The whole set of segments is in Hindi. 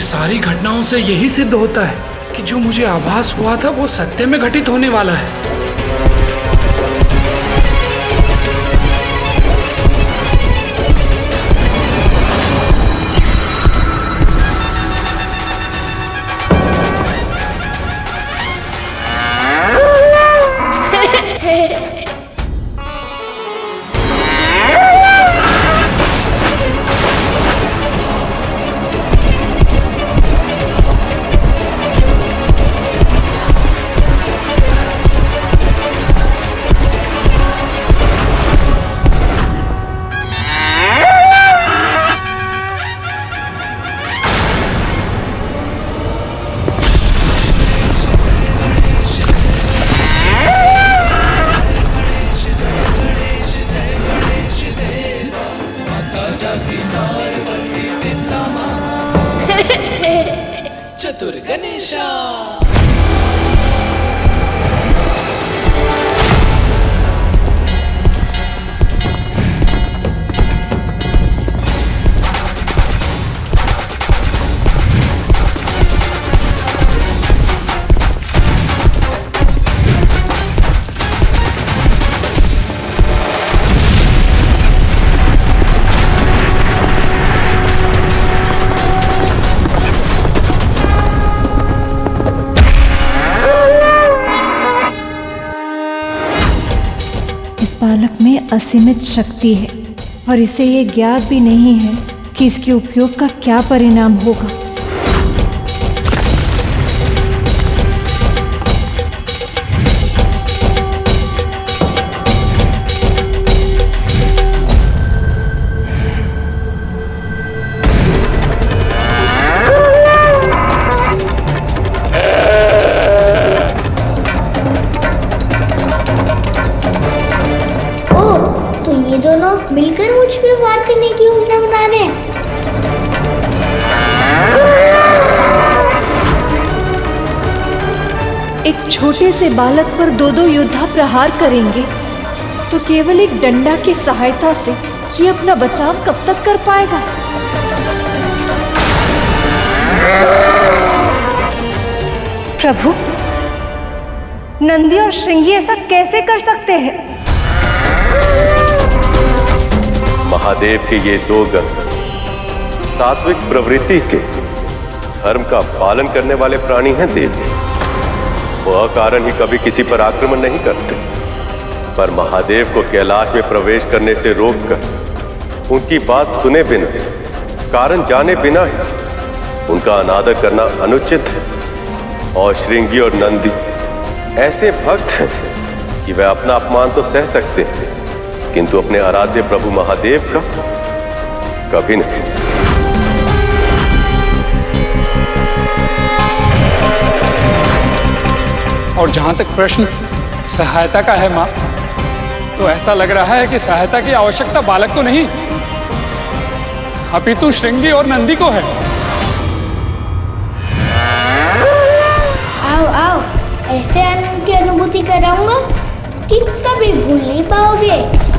सारी घटनाओं से यही सिद्ध होता है कि जो मुझे आभास हुआ था वो सत्य में घटित होने वाला है। चतुर गणेशा। बालक में असीमित शक्ति है और इसे ये ज्ञात भी नहीं है कि इसके उपयोग का क्या परिणाम होगा। मिलकर मुझ पे वार करने की योजना बना रहे हैं। एक छोटे से बालक पर दो योद्धा प्रहार करेंगे तो केवल एक डंडा की सहायता से ये अपना बचाव कब तक कर पाएगा? प्रभु, नंदी और श्रृंगी ऐसा कैसे कर सकते हैं? महादेव के ये दो गण सात्विक प्रवृत्ति के धर्म का पालन करने वाले प्राणी हैं देवी। वो अकारण ही कभी किसी पर आक्रमण नहीं करते, पर महादेव को कैलाश में प्रवेश करने से रोककर उनकी बात सुने बिना, कारण जाने बिना ही उनका अनादर करना अनुचित है। और श्रृंगी और नंदी ऐसे भक्त हैं कि वे अपना अपमान तो सह सकते हैं, किंतु अपने आराध्य प्रभु महादेव का कभी नहीं। और जहां तक प्रश्न सहायता का है मां, तो ऐसा लग रहा है कि सहायता की आवश्यकता बालक को नहीं अपितु श्रृंगी और नंदी को है। आओ आओ, ऐसे आनंद की अनुभूति कराऊंगा कि कभी भूल नहीं पाओगे।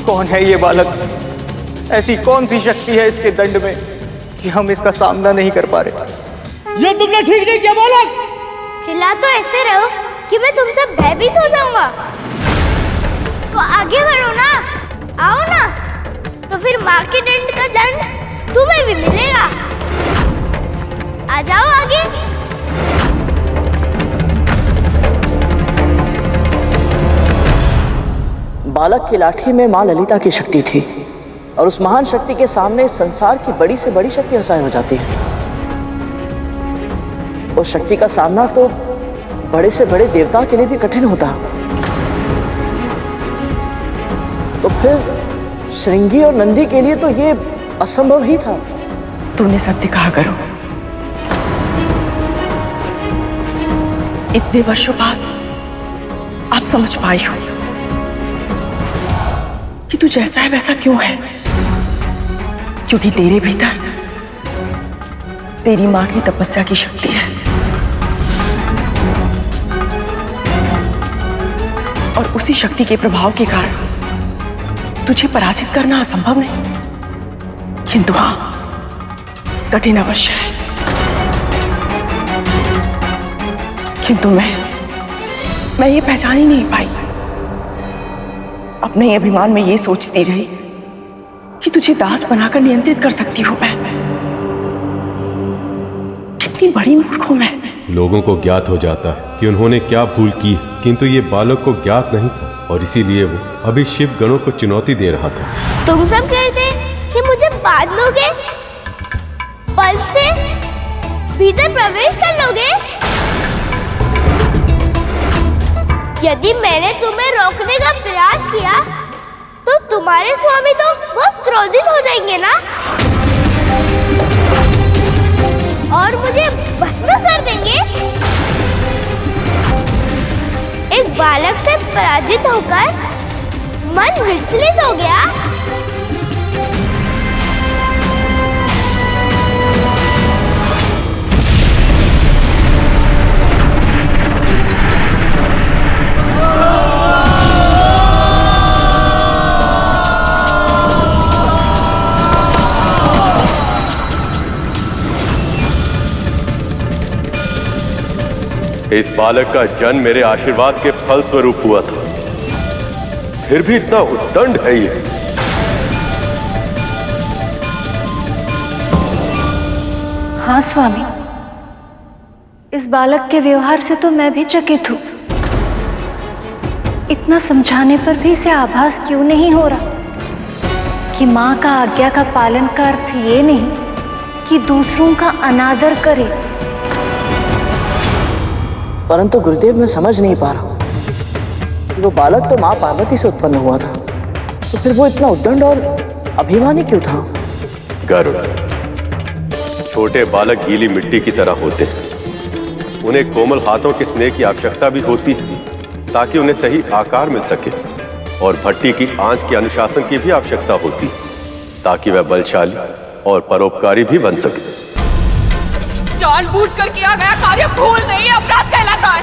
कौन है ये बालक? ऐसी कौन सी शक्ति है इसके दंड में कि हम इसका सामना नहीं कर पा रहे? ये तुमने ठीक नहीं किया बालक। चिल्ला तो ऐसे रहो कि मैं तुमसे भयभीत हो जाऊंगा। तो आगे बढ़ो ना, आओ ना, तो फिर माँ के दंड का दंड तुम्हें भी मिलेगा। आ जाओ आगे। बालक की लाठी में माँ ललिता की शक्ति थी, और उस महान शक्ति के सामने इस संसार की बड़ी से बड़ी शक्ति असहाय हो जाती है। उस शक्ति का सामना तो बड़े से बड़े देवता के लिए भी कठिन होता। तो फिर श्रृंगी और नंदी के लिए तो ये असंभव ही था। तूने सत्य कहा करो। इतने वर्षों बाद आप समझ पाई हो कि तू जैसा है वैसा क्यों है, क्योंकि तेरे भीतर तेरी मां की तपस्या की शक्ति है और उसी शक्ति के प्रभाव के कारण तुझे पराजित करना असंभव नहीं, किंतु हाँ कठिन अवश्य है। किंतु मैं ये पहचान ही नहीं पाई। अपने अभिमान में ये सोचती रही कि तुझे दास बनाकर नियंत्रित कर सकती हूं मैं। कितनी बड़ी मूर्ख हूं मैं। लोगों को ज्ञात हो जाता है कि उन्होंने क्या भूल की, किंतु ये बालक को ज्ञात नहीं था और इसीलिए वो अभी शिव गणों को चुनौती दे रहा था। तुम सब कहते कि मुझे बांध लोगे, पल से भीतर प्रवेश कर लोगे। यदि मैंने तुम्हें रोकने का प्रयास किया तो तुम्हारे स्वामी तो बहुत क्रोधित हो जाएंगे ना, और मुझे भस्म कर देंगे। एक बालक से पराजित होकर मन विचलित हो गया। इस बालक का जन्म मेरे आशीर्वाद के फल स्वरूप हुआ था, फिर भी इतना उद्दंड है ये। हाँ स्वामी, इस बालक के व्यवहार से तो मैं भी चकित हूँ। इतना समझाने पर भी इसे आभास क्यों नहीं हो रहा कि माँ का आज्ञा का पालन का अर्थ ये नहीं कि दूसरों का अनादर करे। परंतु गुरुदेव मैं समझ नहीं पा रहा कि वो बालक तो माँ पार्वती से उत्पन्न हुआ था, तो फिर वो इतना उद्दंड और अभिमानी क्यों था? गरुड़, छोटे बालक गीली मिट्टी की तरह होते हैं। उन्हें कोमल हाथों के स्नेह की आवश्यकता भी होती है ताकि उन्हें सही आकार मिल सके, और भट्टी की आंच के अनुशासन की भी आवश्यकता होती ताकि वह बलशाली और परोपकारी भी बन सके। जानबूझकर किया गया कार्य भूल नहीं, अपराध कहलाता है।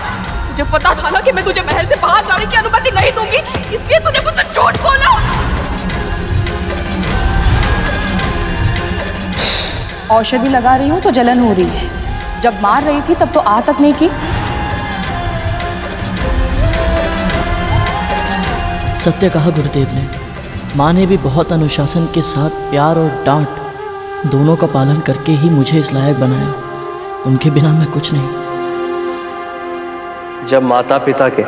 मुझे पता था ना कि मैं तुझे महल से बाहर जाने की अनुमति नहीं दूंगी, इसलिए तूने मुझसे झूठ बोला। औषधि लगा रही हूँ तो जलन हो रही है, जब मार रही थी तब तो आ तक नहीं की। सत्य कहा गुरुदेव ने। माँ ने भी बहुत अनुशासन के साथ प्यार और डांट दोनों का पालन करके ही मुझे इस लायक बनाया। उनके बिना मैं कुछ नहीं। जब माता पिता के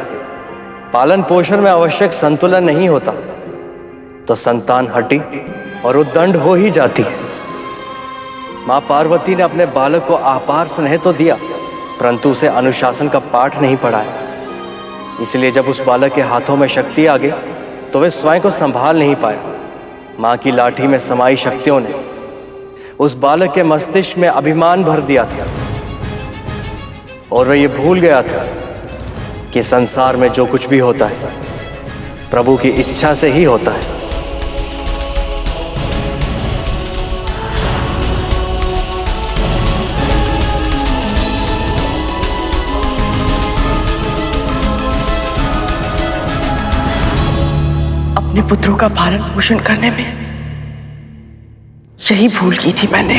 पालन पोषण में आवश्यक संतुलन नहीं होता तो संतान हठी और उद्दंड हो ही जाती है। मां पार्वती ने अपने बालक को अपार स्नेह तो दिया, परंतु उसे अनुशासन का पाठ नहीं पढ़ाया। इसलिए जब उस बालक के हाथों में शक्ति आ गई तो वे स्वयं को संभाल नहीं पाए। मां की लाठी में समाई शक्तियों ने उस बालक के मस्तिष्क में अभिमान भर दिया था और वह ये भूल गया था कि संसार में जो कुछ भी होता है प्रभु की इच्छा से ही होता है। अपने पुत्रों का पालन पोषण करने में यही भूल की थी मैंने।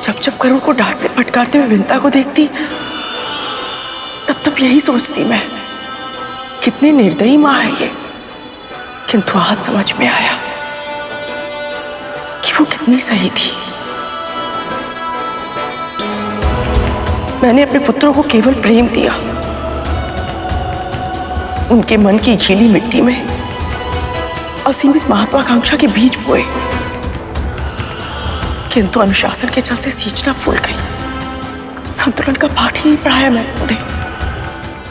जब जब गरुड़ को डांटते फटकारते हुए विंता को देखती तब तब यही सोचती मैं, कितनी निर्दयी माँ है ये। किंतु आज समझ में आया कि वो कितनी सही थी। मैंने अपने पुत्रों को केवल प्रेम दिया, उनके मन की गीली मिट्टी में असीमित महत्वाकांक्षा के बीज बोए, किंतु अनुशासन के जल से सींचना भूल गई। संतुलन का पाठ ही नहीं पढ़ाया मैंने उन्हें,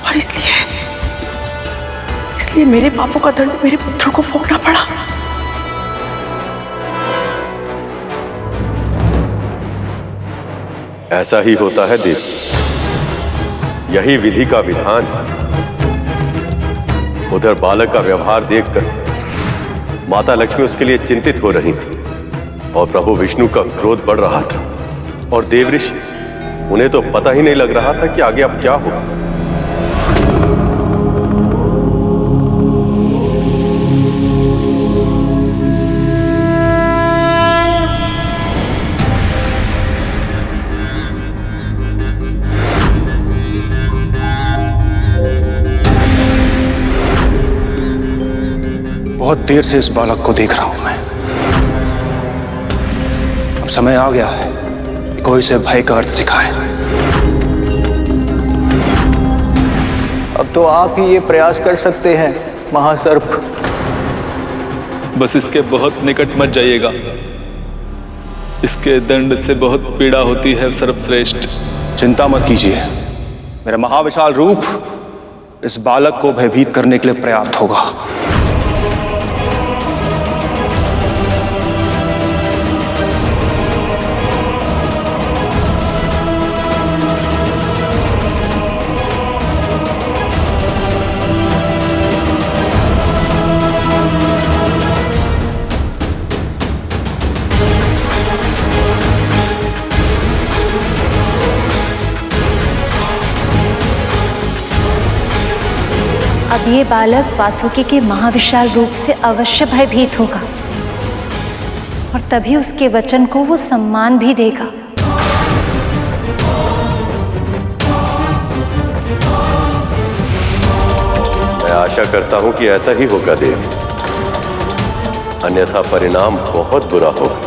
और इसलिए मेरे पापों का दंड मेरे पुत्रों को भोगना पड़ा। ऐसा ही होता है देव, यही विधि का विधान है। उधर बालक का व्यवहार देखकर माता लक्ष्मी उसके लिए चिंतित हो रही थी और प्रभु विष्णु का क्रोध बढ़ रहा था, और देव ऋषि उन्हें तो पता ही नहीं लग रहा था कि आगे अब क्या होगा। बहुत देर से इस बालक को देख रहा हूं मैं। अब समय आ गया है कि कोई इसे भय का अर्थ सिखाए। अब तो आप ही ये प्रयास कर सकते हैं महासर्प। बस इसके बहुत निकट मत जाइएगा, इसके दंड से बहुत पीड़ा होती है सर्वश्रेष्ठ। चिंता मत कीजिए, मेरा महाविशाल रूप इस बालक को भयभीत करने के लिए पर्याप्त होगा। अब ये बालक वासुकी के महाविशाल रूप से अवश्य भयभीत होगा, और तभी उसके वचन को वो सम्मान भी देगा। मैं आशा करता हूं कि ऐसा ही होगा देव, अन्यथा परिणाम बहुत बुरा होगा।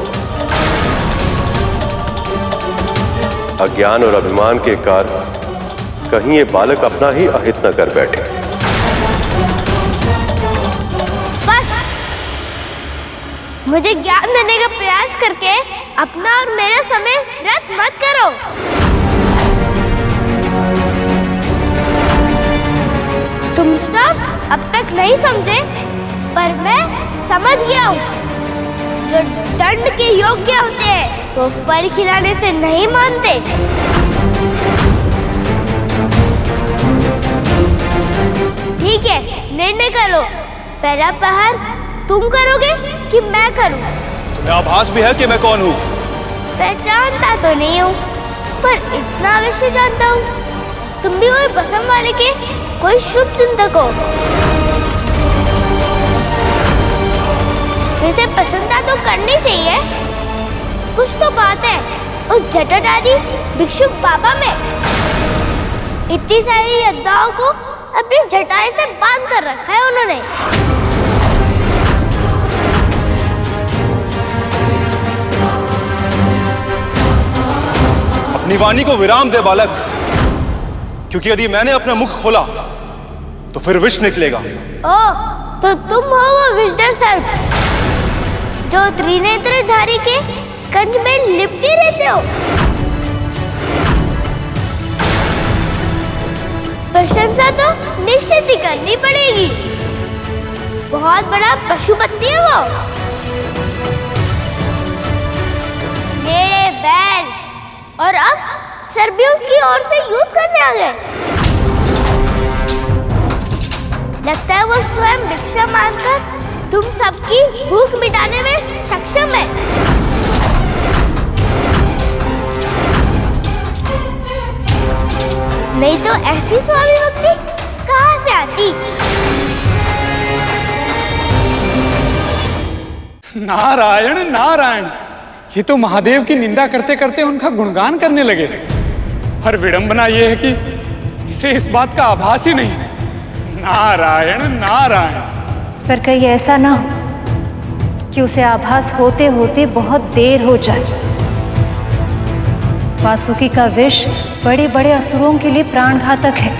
अज्ञान और अभिमान के कारण कहीं ये बालक अपना ही अहित न कर बैठे। मुझे ज्ञान देने का प्रयास करके अपना और मेरा समय व्यर्थ मत करो। तुम सब अब तक नहीं समझे, पर मैं समझ गया हूँ। जो दंड के योग्य होते हैं वो फल खिलाने से नहीं मानते। ठीक है, निर्णय करो, पहला प्रहार तुम करोगे कि मैं करूं? तुम्हें आभास भी है कि मैं कौन हूं? पहचानता तो नहीं हूं, पर इतना अवश्य जानता हूं, तुम भी वही बसम वाले के कोई शुभ चिंतक हो। वैसे प्रसन्नता तो करनी चाहिए, कुछ तो बात है उस जटाधारी भिक्षुक बाबा में। इतनी सारी योद्धाओं को अपनी जटाएं से बांध कर रखा है उन्होंने। अपनी वाणी को विराम दे बालक, क्योंकि यदि मैंने अपना मुख खोला तो फिर विष निकलेगा। ओह, तो तुम हो वो विषधर सर्प जो त्रिनेत्रधारी के कंठ में लिपटे रहते हो। प्रशंसा तो निश्चित ही करनी पड़ेगी, बहुत बड़ा पशुपति है वो। मेरे बैल, और अब सर्बियों की ओर से युद्ध करने आ गए। लगता है वो स्वयं भिक्षा मांगकर तुम सबकी भूख मिटाने में सक्षम है। नहीं तो ऐसी स्वामी भक्ति कहाँ से आती? नारायण नारायण, ये तो महादेव की निंदा करते करते उनका गुणगान करने लगे। पर विडंबना यह है कि इसे इस बात का आभास ही नहीं। नारायण नारायण। पर कहीं ऐसा ना हो कि उसे आभास होते होते बहुत देर हो जाए। वासुकी का विष बड़े बड़े असुरों के लिए प्राणघातक है।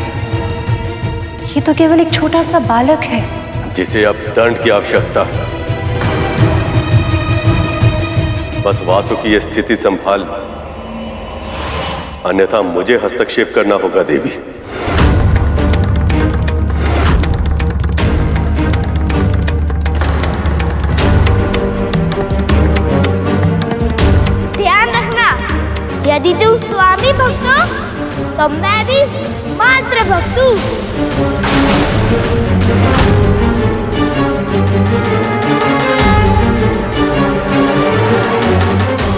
ये तो केवल एक छोटा सा बालक है जिसे अब दंड की आवश्यकता है। बस वासु की यह स्थिति संभाल, अन्यथा मुझे हस्तक्षेप करना होगा देवी। ध्यान रखना, यदि तुम स्वामी भक्त हो तो मैं भी मात्र भक्त हूँ।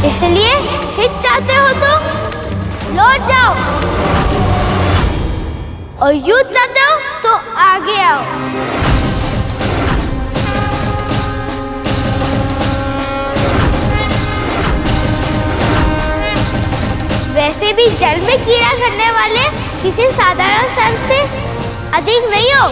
इसलिए हित चाहते हो तो लौट जाओ, और युद्ध चाहते हो तो आगे आओ। वैसे भी जल में कीड़ा करने वाले किसी साधारण सर्प से अधिक नहीं हो।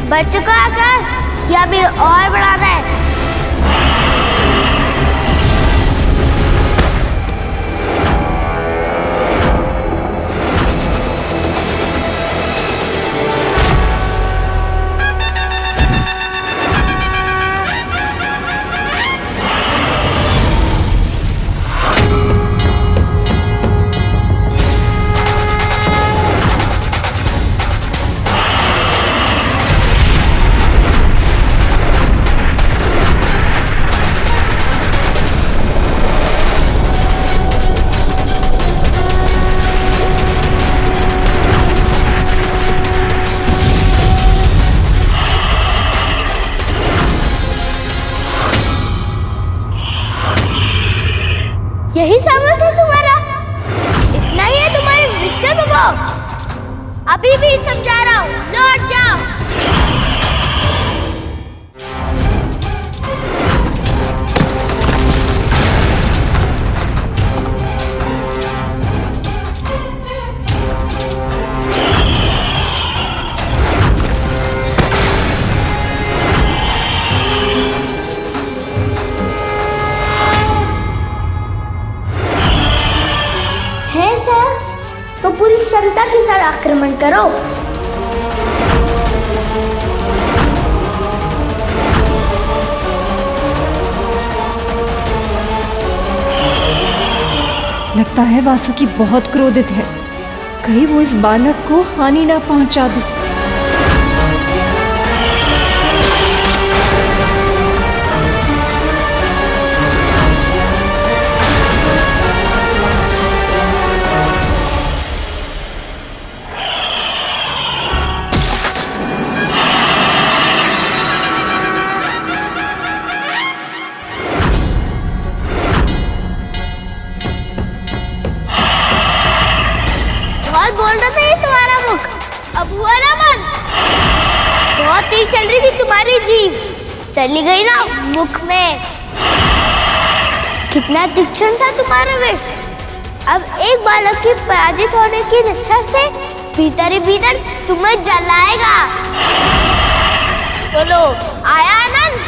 बढ़ चुका आकर या भी और बढ़ाना है? यही सामर्थ है तुम्हारा? इतना ही है तुम्हारे विक्रम प्रभाव? अभी भी समझा रहा हूँ, लौट जाओ। तो पूरी क्षमता के साथ आक्रमण करो। लगता है वासुकी बहुत क्रोधित है, कहीं वो इस बालक को हानि ना पहुंचा दे। बोल रहा था ये तुम्हारा मुख, अब हुआ ना मन। बहुत तेज चल रही थी तुम्हारी जीभ, चली गई ना मुख में। कितना तीक्ष्ण था तुम्हारा वेश। अब एक बालक के पराजित होने की रक्षा से भीतर ही भीतर तुम्हें जलाएगा। बोलो आया आनंद?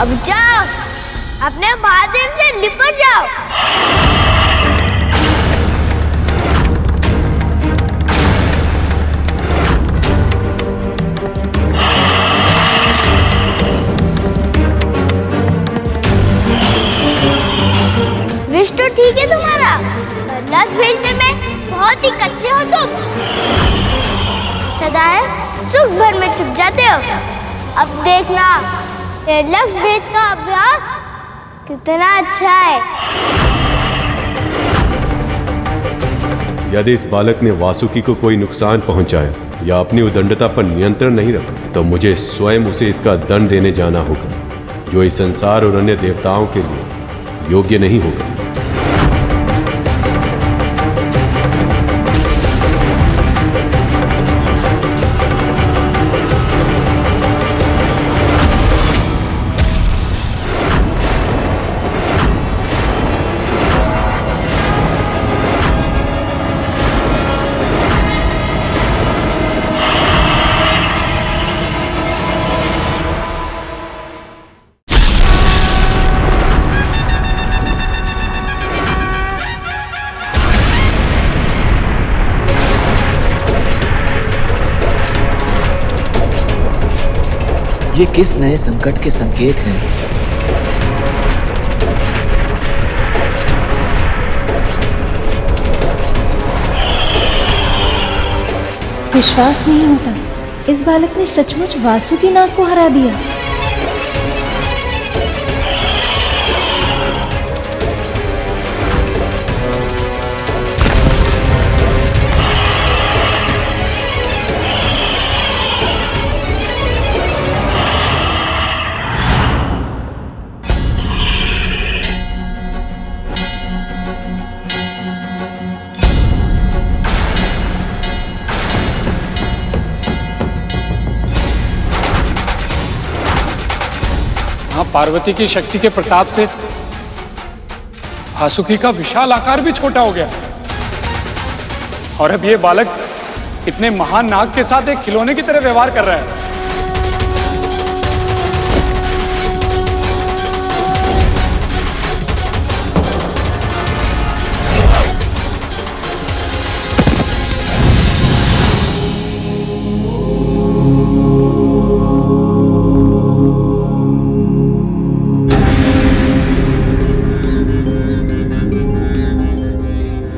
अब जाओ, अपने महादेव से लिपट जाओ। विष तो ठीक है तुम्हारा, पर लक्ष्य भेजने में बहुत ही कच्चे हो तुम। सदा सुख भर में छुप जाते हो। अब देखना ये लक्ष्य भेद का अभ्यास कितना अच्छा है। यदि इस बालक ने वासुकी को कोई नुकसान पहुंचाया या अपनी उदंडता पर नियंत्रण नहीं रखा तो मुझे स्वयं उसे इसका दंड देने जाना होगा, जो इस संसार और अन्य देवताओं के लिए योग्य नहीं होगा। ये किस नए संकट के संकेत हैं? विश्वास नहीं होता, इस बालक ने सचमुच वासुकी नाग को हरा दिया। पार्वती की शक्ति के प्रताप से वासुकी का विशाल आकार भी छोटा हो गया और अब ये बालक इतने महान नाग के साथ एक खिलौने की तरह व्यवहार कर रहा है।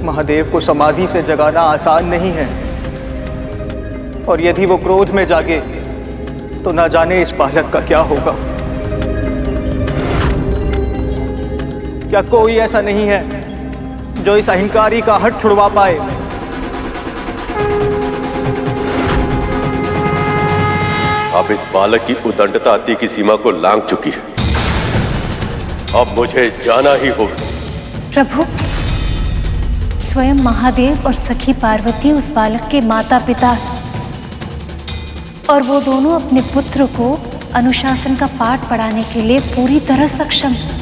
महादेव को समाधि से जगाना आसान नहीं है, और यदि वो क्रोध में जागे तो ना जाने इस बालक का क्या होगा। क्या कोई ऐसा नहीं है जो इस अहंकारी का हट छुड़वा पाए? अब इस बालक की उदंडता अति की सीमा को लांघ चुकी है। अब मुझे जाना ही होगा। प्रभु, स्वयं महादेव और सखी पार्वती उस बालक के माता पिता हैं, और वो दोनों अपने पुत्र को अनुशासन का पाठ पढ़ाने के लिए पूरी तरह सक्षम हैं।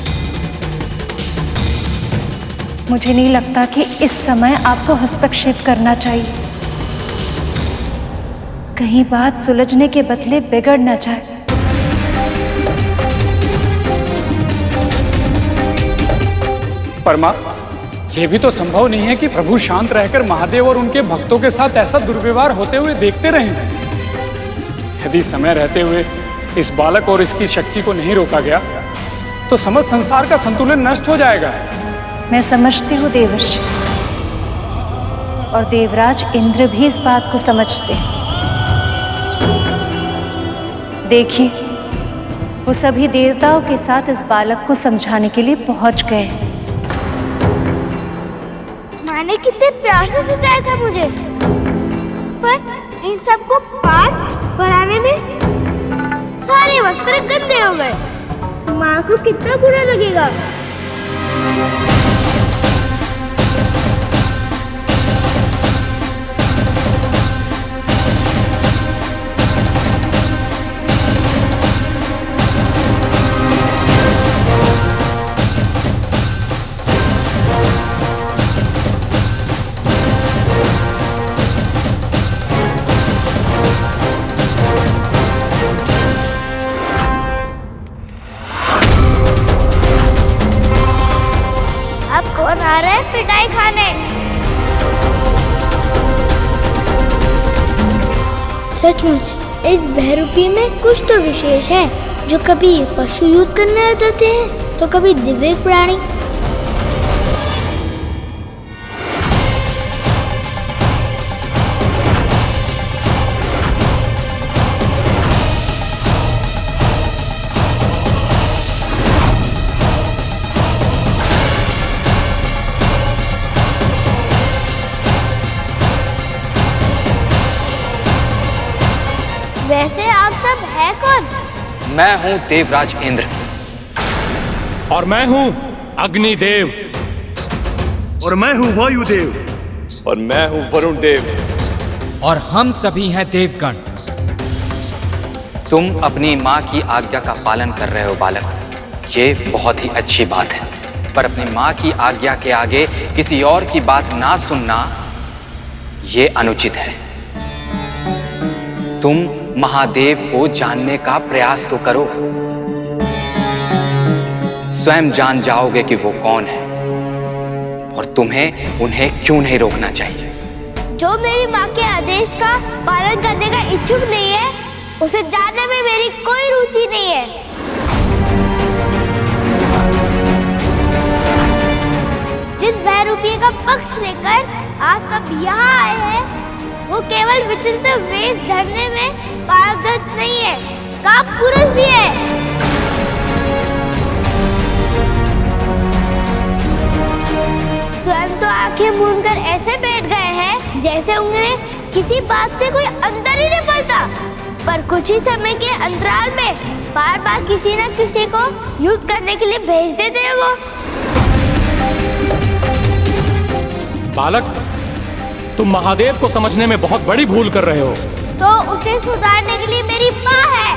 मुझे नहीं लगता कि इस समय आपको हस्तक्षेप करना चाहिए, कहीं बात सुलझने के बदले बिगड़ न जाए। परमा, यह भी तो संभव नहीं है कि प्रभु शांत रहकर महादेव और उनके भक्तों के साथ ऐसा दुर्व्यवहार होते हुए देखते रहें। यदि समय रहते हुए इस बालक और इसकी शक्ति को नहीं रोका गया तो समस्त संसार का संतुलन नष्ट हो जाएगा। मैं समझती हूँ देवर्षि, और देवराज इंद्र भी इस बात को समझते हैं। देखिए, वो सभी देवताओं के साथ इस बालक को समझाने के लिए पहुंच गए। माँ ने कितने प्यार से सजाया था मुझे, पर इन सबको पाठ पढ़ाने में सारे वस्त्र गंदे हो गए। माँ को कितना बुरा लगेगा। आ रहा है पिटाई खाने। सचमुच इस बहरूपी में कुछ तो विशेष है, जो कभी पशु युद्ध करने आ जाते हैं तो कभी दिव्य प्राणी। वैसे आप सब है कौन? मैं हूँ देवराज इंद्र। और मैं हूँ अग्निदेव। और मैं हूँ वायुदेव। और मैं हूँ वरुण देव। और हम सभी हैं देवगण। तुम अपनी माँ की आज्ञा का पालन कर रहे हो बालक, ये बहुत ही अच्छी बात है। पर अपनी माँ की आज्ञा के आगे किसी और की बात ना सुनना, ये अनुचित है। तुम महादेव को जानने का प्रयास तो करो, स्वयं जान जाओगे कि वो कौन है और तुम्हें उन्हें क्यों नहीं रोकना चाहिए। जो मेरी माँ के आदेश का पालन करने का इच्छुक नहीं है, उसे जानने में मेरी कोई रुचि नहीं है। जिस भैरूपी का पक्ष लेकर आप सब यहाँ आए हैं, वो केवल विचित्र वेश धरने में पारंगत नहीं है, काम पुरुष भी है। स्वयं तो आंखें मूंदकर ऐसे बैठ गए हैं जैसे उन्हें किसी बात से कोई अंदर ही नहीं पड़ता। पर कुछ ही समय के अंतराल में बार बार किसी न किसी को युद्ध करने के लिए भेज देते हैं वो। बालक, तुम महादेव को समझने में बहुत बड़ी भूल कर रहे हो। तो उसे सुधारने के लिए मेरी माँ है।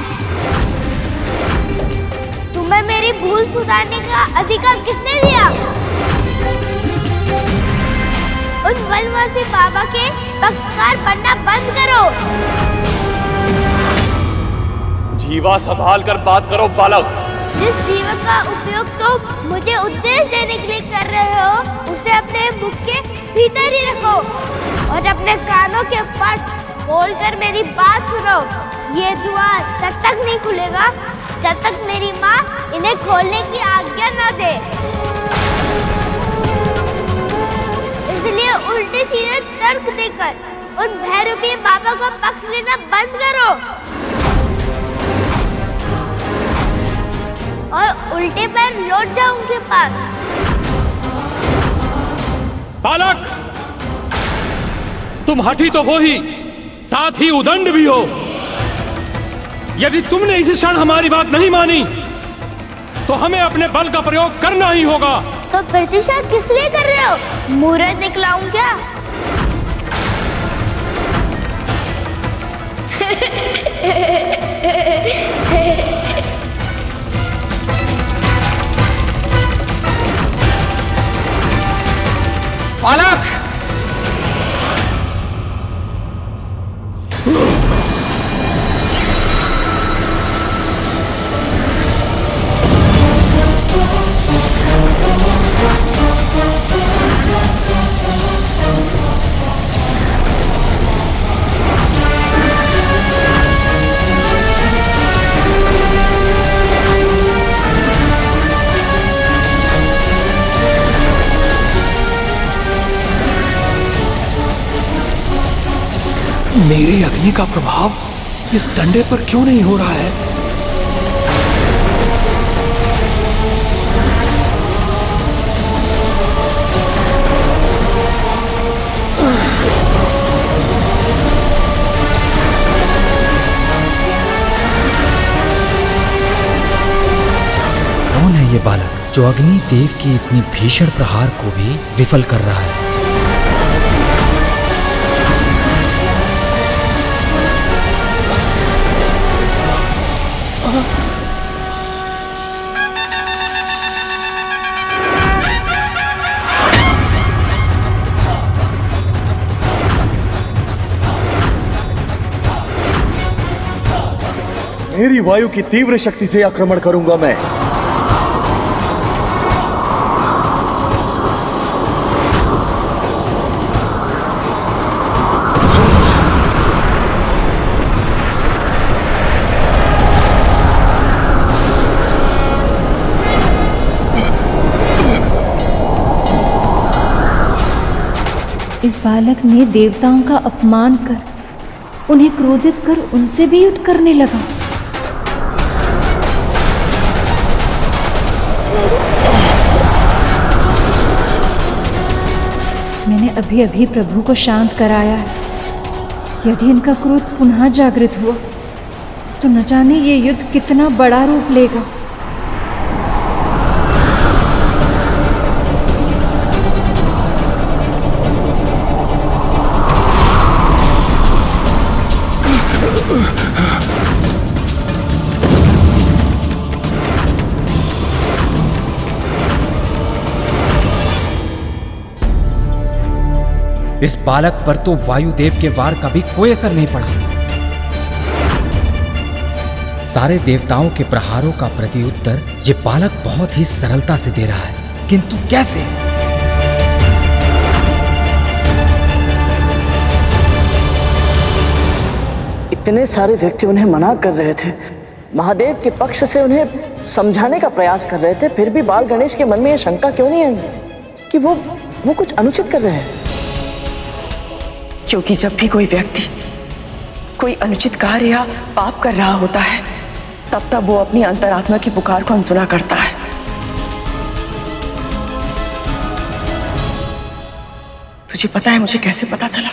तुम्हें मेरी भूल सुधारने का अधिकार किसने दिया? उन वनवासी बाबा के पक्षकार बनना बंद करो। जीवा संभाल कर बात करो बालक। जिस जीवन का उपयोग तुम मुझे उद्देश्य देने के लिए कर रहे हो, उसे अपने मुख के भीतर ही रखो और अपने कानों के पट खोलकर मेरी बात सुनो। ये द्वार तब तक नहीं खुलेगा जब तक मेरी माँ इन्हें खोलने की आज्ञा न दे। इसलिए उल्टे सीधे तर्क देकर उन भैरूपी बाबा का पक्ष लेना बंद करो और उल्टे पैर लौट जाओ उनके पास। बालक, तुम हठी तो हो ही, साथ ही उदंड भी हो। यदि तुमने इस क्षण हमारी बात नहीं मानी तो हमें अपने बल का प्रयोग करना ही होगा। तो प्रतीक्षा किस लिए कर रहे हो? मुहूर्त निकलाऊं क्या? बालक, मेरे अग्नि का प्रभाव इस डंडे पर क्यों नहीं हो रहा है? कौन है ये बालक जो अग्नि देव की इतनी भीषण प्रहार को भी विफल कर रहा है? मेरी वायु की तीव्र शक्ति से आक्रमण करूंगा मैं। इस बालक ने देवताओं का अपमान कर, उन्हें क्रोधित कर उनसे भी युद्ध करने लगा। मैंने अभी अभी प्रभु को शांत कराया है। यदि इनका क्रोध पुनः जागृत हुआ तो न जाने ये युद्ध कितना बड़ा रूप लेगा। इस बालक पर तो वायुदेव के वार का भी कोई असर नहीं पड़ा। सारे देवताओं के प्रहारों का प्रत्युत्तर ये बालक बहुत ही सरलता से दे रहा है, किंतु कैसे? इतने सारे व्यक्ति उन्हें मना कर रहे थे, महादेव के पक्ष से उन्हें समझाने का प्रयास कर रहे थे, फिर भी बाल गणेश के मन में यह शंका क्यों नहीं आई कि वो कुछ अनुचित कर रहे हैं? क्योंकि जब भी कोई व्यक्ति कोई अनुचित कार्य या पाप कर रहा होता है, तब वो अपनी अंतरात्मा की पुकार को अनसुना करता है। तुझे पता है मुझे कैसे पता चला?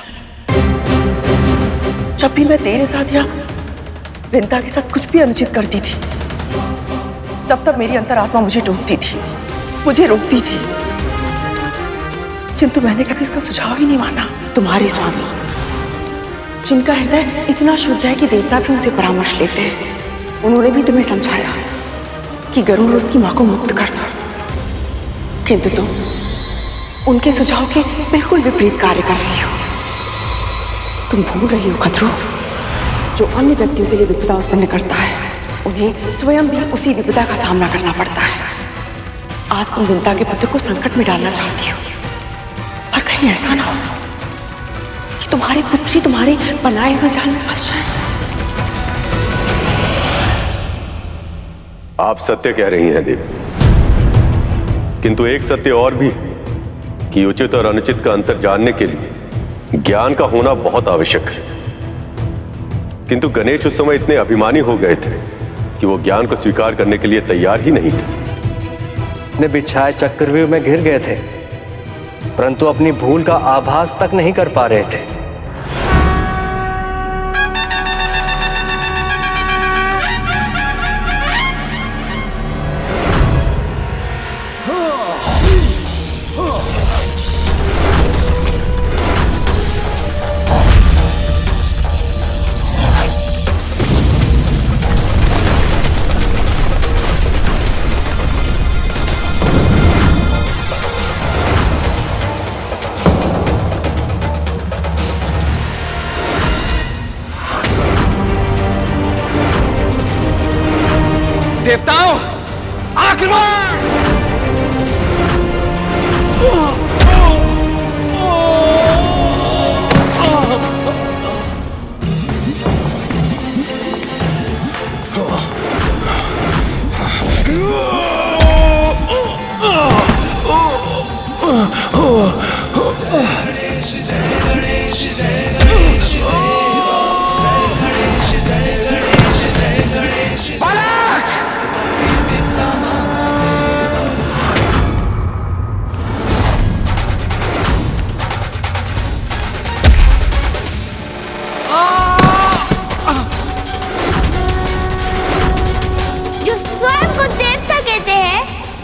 जब भी मैं तेरे साथ या विंता के साथ कुछ भी अनुचित करती थी, तब मेरी अंतरात्मा मुझे टोकती थी, मुझे रोकती थी, किंतु मैंने कभी उसका सुझाव ही नहीं माना। तुम्हारे स्वामी, जिनका हृदय इतना शुद्ध है कि देवता भी उनसे परामर्श लेते हैं, उन्होंने भी तुम्हें समझाया कि गरुड़ उसकी मां को मुक्त कर दो, किंतु तुम उनके सुझाव के बिल्कुल विपरीत कार्य कर रही हो। तुम भूल रही हो खतरू, जो अन्य व्यक्तियों के लिए विपदा उत्पन्न करता है, उन्हें स्वयं भी उसी विपदा का सामना करना पड़ता है। आज तुम विंता के पुत्र को संकट में डालना चाहती हो, पर कहीं ऐसा ना हो कि तुम्हारे पुत्री तुम्हारे बनाए हुए जाल में फंस जाए। आप सत्य कह रही हैं देवी, किंतु एक सत्य और भी कि उचित और अनुचित का अंतर जानने के लिए ज्ञान का होना बहुत आवश्यक है। किंतु गणेश उस समय इतने अभिमानी हो गए थे कि वो ज्ञान को स्वीकार करने के लिए तैयार ही नहीं थे। अपने बिछाए चक्रव्यूह में घिर गए थे, परंतु अपनी भूल का आभास तक नहीं कर पा रहे थे। देवताओं, आक्रमण!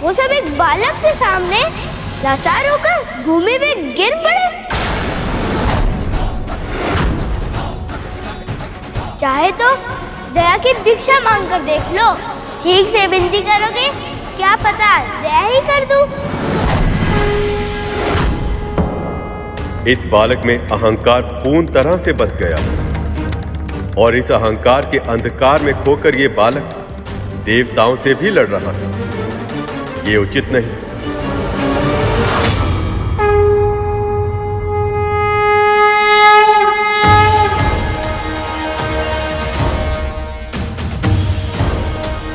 वो सब एक बालक के सामने लाचार होकर भूमि में गिर पड़े। चाहे तो दया की भिक्षा मांग कर देख लो, ठीक से विनती करोगे क्या पता दया ही कर दूं। इस बालक में अहंकार पूर्ण तरह से बस गया और इस अहंकार के अंधकार में खोकर ये बालक देवताओं से भी लड़ रहा है। ये उचित नहीं।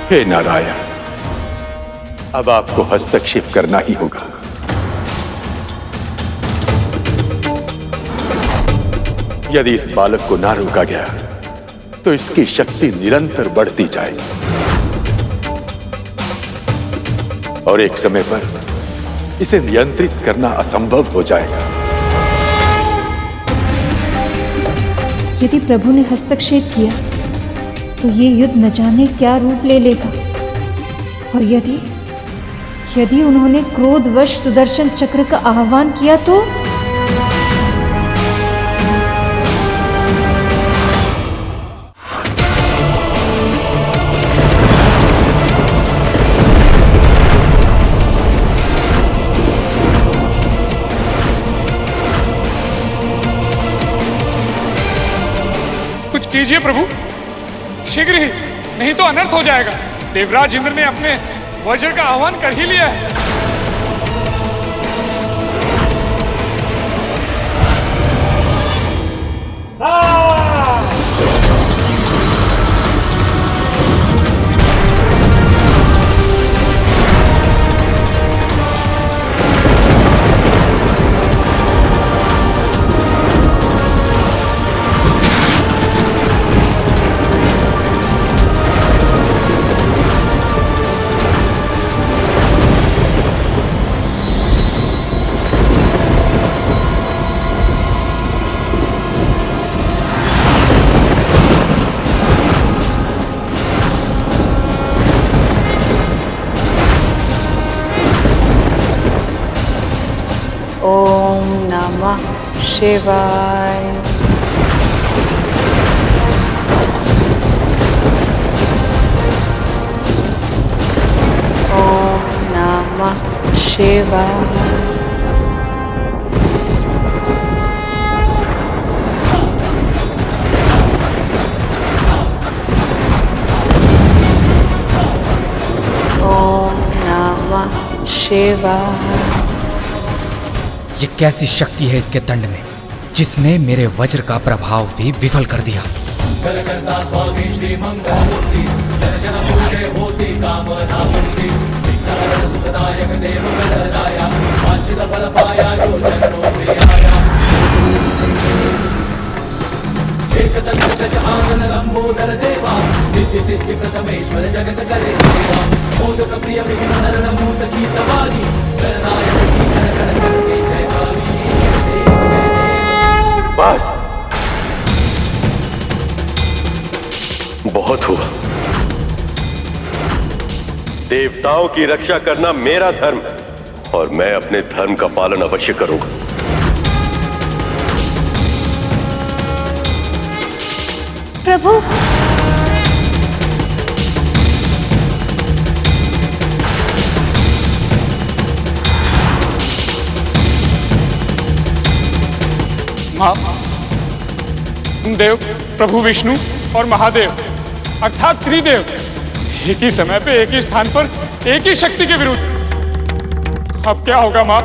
हे नारायण, अब आपको हस्तक्षेप करना ही होगा। यदि इस बालक को ना रोका गया तो इसकी शक्ति निरंतर बढ़ती जाएगी और एक समय पर इसे नियंत्रित करना असंभव हो जाएगा। यदि प्रभु ने हस्तक्षेप किया तो ये युद्ध न जाने क्या रूप ले लेगा। और यदि उन्होंने क्रोधवश सुदर्शन चक्र का आह्वान किया तो कुछ कीजिए प्रभु, शीघ्र ही, नहीं तो अनर्थ हो जाएगा। देवराज इंद्र ने अपने वज्र का आह्वान कर ही लिया है। ओम नमः शिवाय। ओम नमः शिवाय। ओम नमः शिवाय। ये कैसी शक्ति है इसके दंड में, जिसने मेरे वज्र का प्रभाव भी विफल कर दिया। बस बहुत हुआ। देवताओं की रक्षा करना मेरा धर्म है और मैं अपने धर्म का पालन अवश्य करूंगा। प्रभु, मां, तुम देव, प्रभु विष्णु और महादेव अर्थात त्रिदेव एक ही समय पे एक ही स्थान पर एक ही शक्ति के विरुद्ध, अब क्या होगा मां?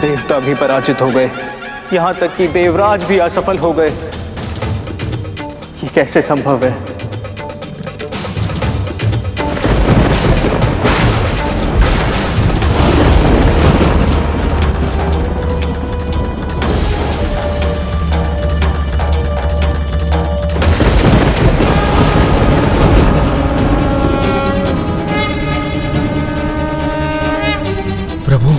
देवता भी पराजित हो गए, यहां तक कि देवराज भी असफल हो गए। ये कैसे संभव है? प्रभु,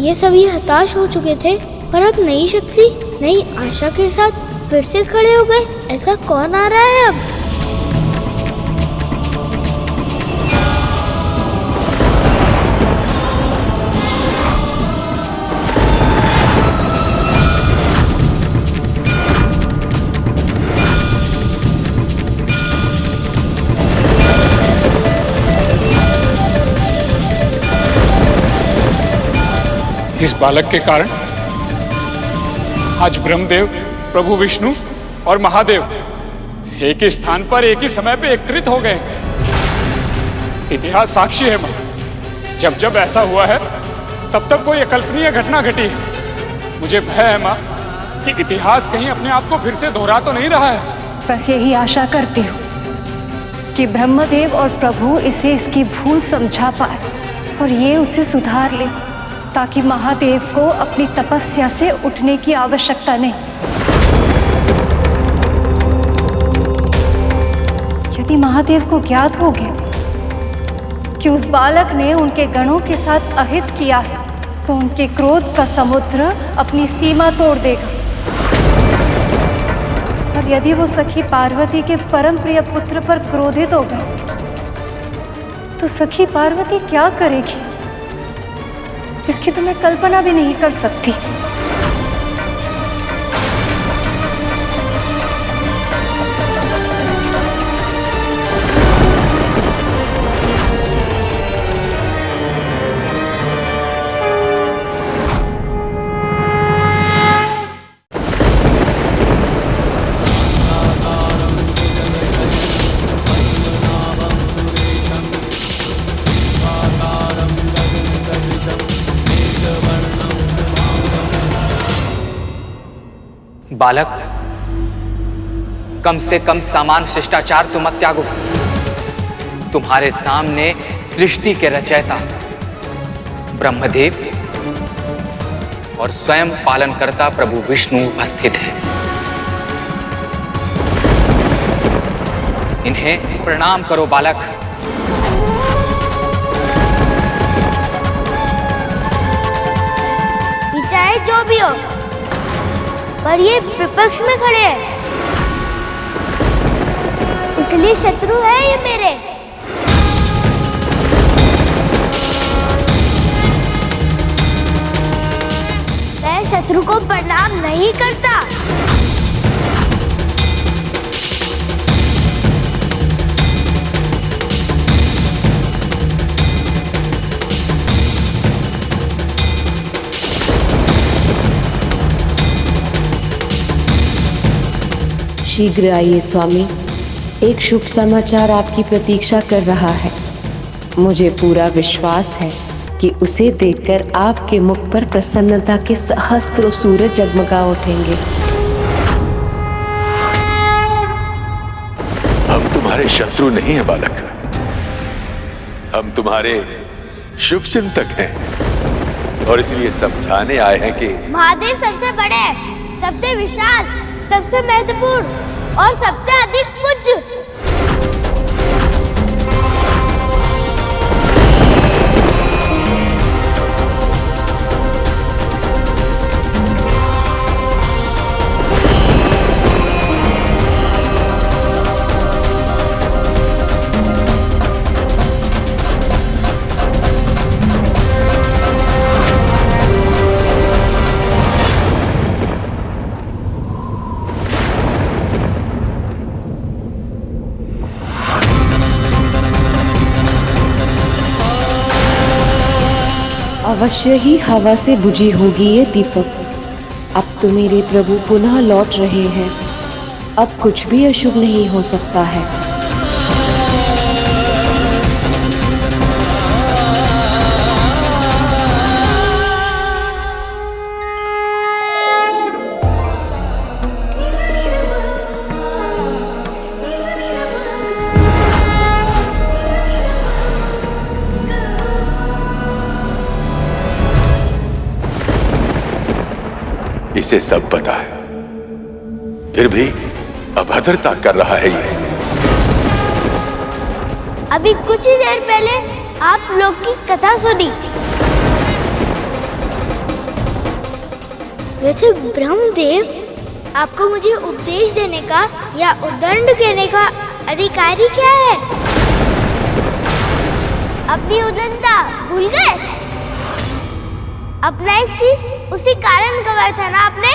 ये सभी हताश हो चुके थे, पर अब नई शक्ति, नई आशा के साथ फिर से खड़े हो गए। ऐसा कौन आ रहा है अब? इस बालक के कारण आज ब्रह्मदेव, प्रभु विष्णु और महादेव एक ही स्थान पर एक ही समय पे एकत्रित हो गए। इतिहास साक्षी है मां, जब जब ऐसा हुआ है तब तब कोई अकल्पनीय घटना घटी है। मुझे भय है मां कि इतिहास कहीं अपने आप को फिर से दोहरा तो नहीं रहा है। बस यही आशा करती हूँ कि ब्रह्मदेव और प्रभु इसे इसकी भूल समझा पाए और ये उसे सुधार ले, ताकि महादेव को अपनी तपस्या से उठने की आवश्यकता नहीं। यदि महादेव को ज्ञात हो गया कि उस बालक ने उनके गणों के साथ अहित किया है, तो उनके क्रोध का समुद्र अपनी सीमा तोड़ देगा। और यदि वो सखी पार्वती के परम प्रिय पुत्र पर क्रोधित हो गए, तो सखी पार्वती क्या करेगी, इसकी तो मैं कल्पना भी नहीं कर सकती। बालक, कम से कम सामान्य शिष्टाचार तो मत त्यागो। तुम्हारे सामने सृष्टि के रचयिता ब्रह्मदेव और स्वयं पालनकर्ता प्रभु विष्णु उपस्थित हैं। इन्हें प्रणाम करो बालक। चाहे जो भी हो, पर ये विपक्ष में खड़े हैं, इसलिए शत्रु है ये मेरे। मैं शत्रु को प्रणाम नहीं करता। शीघ्र आइए स्वामी, एक शुभ समाचार आपकी प्रतीक्षा कर रहा है। मुझे पूरा विश्वास है कि उसे देखकर आपके मुख पर प्रसन्नता के सहस्त्रों सूरज जगमगा उठेंगे। हम तुम्हारे शत्रु नहीं हैं बालक, हम तुम्हारे शुभ चिंतक हैं और इसलिए समझाने आए हैं कि महादेव सबसे बड़े, सबसे विशाल, सबसे महत्वपूर्ण और सबसे अधिक पूज्य। अवश्य ही हवा से बुझी होगी ये दीपक। अब तो मेरे प्रभु पुनः लौट रहे हैं, अब कुछ भी अशुभ नहीं हो सकता है। इसे सब पता है, फिर भी अभद्रता कर रहा है ये। अभी कुछ ही देर पहले आप लोग की कथा सुनी। वैसे ब्रह्मदेव, आपको मुझे उपदेश देने का या उद्दंड देने का अधिकारी क्या है? अपनी उद्दंडता भूल गए? अपना एक शीश उसी कारण गवाया था ना आपने?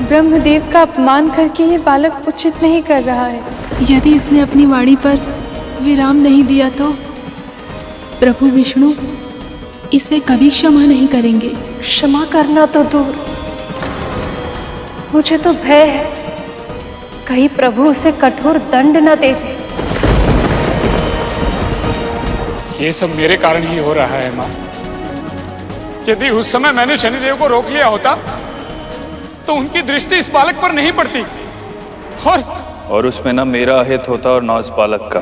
ब्रह्मदेव का अपमान करके ये बालक उचित नहीं कर रहा है। यदि इसने अपनी वाणी पर विराम नहीं दिया तो प्रभु विष्णु इसे कभी क्षमा नहीं करेंगे। क्षमा करना तो दूर, मुझे तो भय है कहीं प्रभु उसे कठोर दंड न दे दे। ये सब मेरे कारण ही हो रहा है माँ। यदि उस समय मैंने शनिदेव को रोक लिया होता तो उनकी दृष्टि इस बालक पर नहीं पड़ती और उसमें ना मेरा हित होता और ना उस बालक का।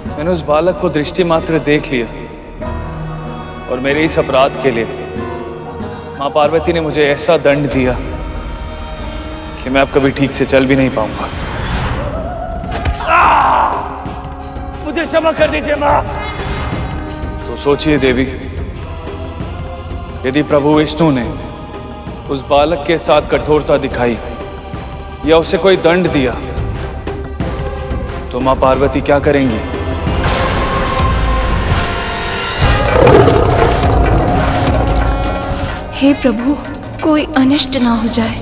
मैंने उस बालक को दृष्टि मात्र देख लिया और मेरे इस अपराध के लिए माँ पार्वती ने मुझे ऐसा दंड दिया कि मैं अब कभी ठीक से चल भी नहीं पाऊंगा। मुझे क्षमा कर दीजिए माँ। तो सोचिए देवी, यदि प्रभु विष्णु ने उस बालक के साथ कठोरता दिखाई या उसे कोई दंड दिया तो माँ पार्वती क्या करेंगी? हे प्रभु, कोई अनिष्ट ना हो जाए।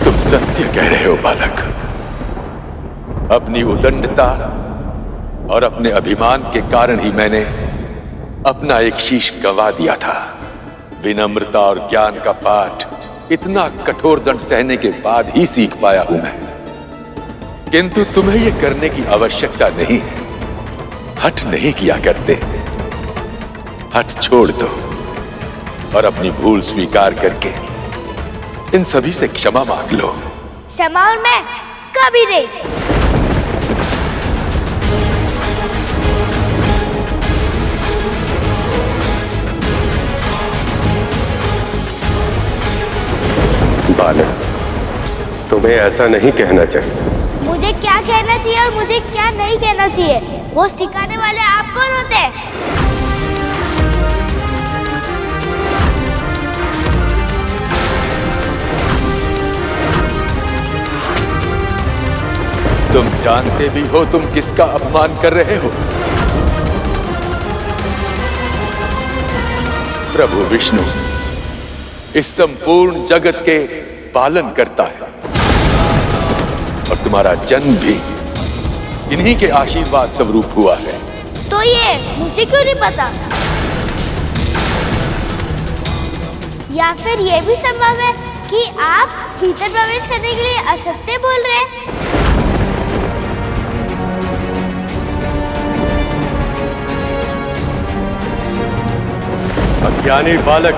तुम सत्य कह रहे हो बालक। अपनी उदंडता और अपने अभिमान के कारण ही मैंने अपना एक शीश गंवा दिया था। विनम्रता और ज्ञान का पाठ इतना कठोर दंड सहने के बाद ही सीख पाया हूं मैं। किंतु तुम्हें यह करने की आवश्यकता नहीं है। हठ नहीं किया करते। हठ छोड़ दो और अपनी भूल स्वीकार करके इन सभी से क्षमा मांग लो। क्षमा और मैं कभी नहीं। बालक, तुम्हें ऐसा नहीं कहना चाहिए। मुझे क्या कहना चाहिए और मुझे क्या नहीं कहना चाहिए वो सिखाने वाले आप कौन होते हैं? तुम जानते भी हो तुम किसका अपमान कर रहे हो? प्रभु विष्णु इस संपूर्ण जगत के पालन करता है और तुम्हारा जन्म भी इन्हीं के आशीर्वाद स्वरूप हुआ है। तो ये मुझे क्यों नहीं पता? या फिर ये भी संभव है कि आप भीतर प्रवेश करने के लिए असत्य बोल रहे हैं? अज्ञानी बालक,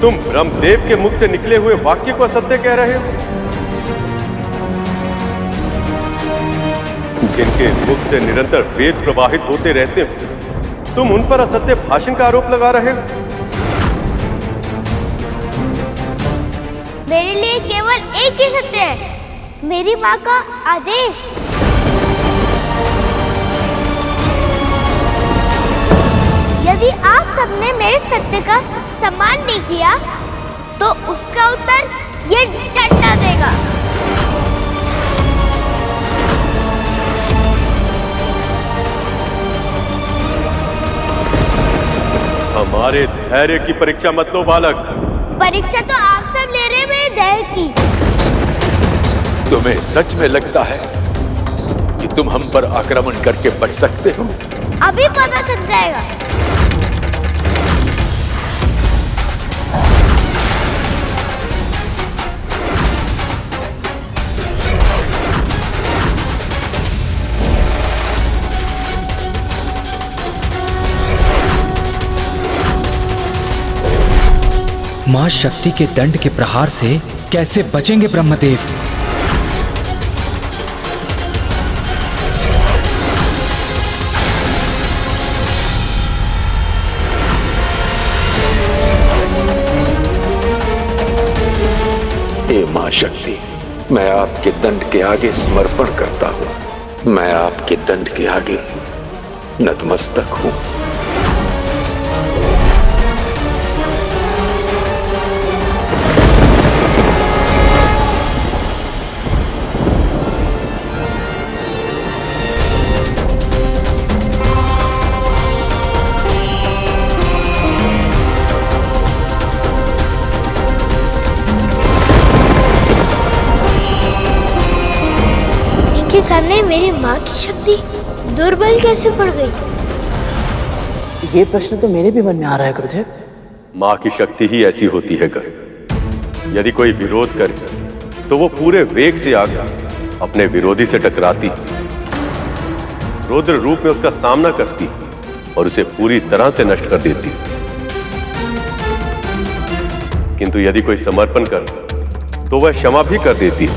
तुम ब्रह्मदेव के मुख से निकले हुए वाक्य को असत्य कह रहे हो। जिनके मुख से निरंतर वेद प्रवाहित होते रहते हो, तुम उन पर असत्य भाषण का आरोप लगा रहे हो। मेरे लिए केवल एक ही सत्य है, मेरी माँ का आदेश। यदि आप सबने मेरे सत्य का सम्मान नहीं किया तो उसका उत्तर ये डंडा देगा। हमारे धैर्य की परीक्षा मत लो बालक। परीक्षा तो आप सब ले रहे हैं मेरे धैर्य की। तुम्हें सच में लगता है कि तुम हम पर आक्रमण करके बच सकते हो? अभी पता चल जाएगा। मां शक्ति के दंड के प्रहार से कैसे बचेंगे ब्रह्मदेव? हे मां शक्ति, मैं आपके दंड के आगे समर्पण करता हूं। मैं आपके दंड के आगे नतमस्तक हूं। सामने मेरी माँ की शक्ति दुर्बल कैसे पड़ गई? ये प्रश्न तो मेरे भी मन में आ रहा है गुरुदेव। माँ की शक्ति ही ऐसी होती है कर। यदि कोई विरोध करे तो वो पूरे वेग से आकर अपने विरोधी से टकराती, रौद्र रूप में उसका सामना करती और उसे पूरी तरह से नष्ट कर देती। किंतु यदि कोई समर्पण कर तो वह क्षमा भी कर देती है।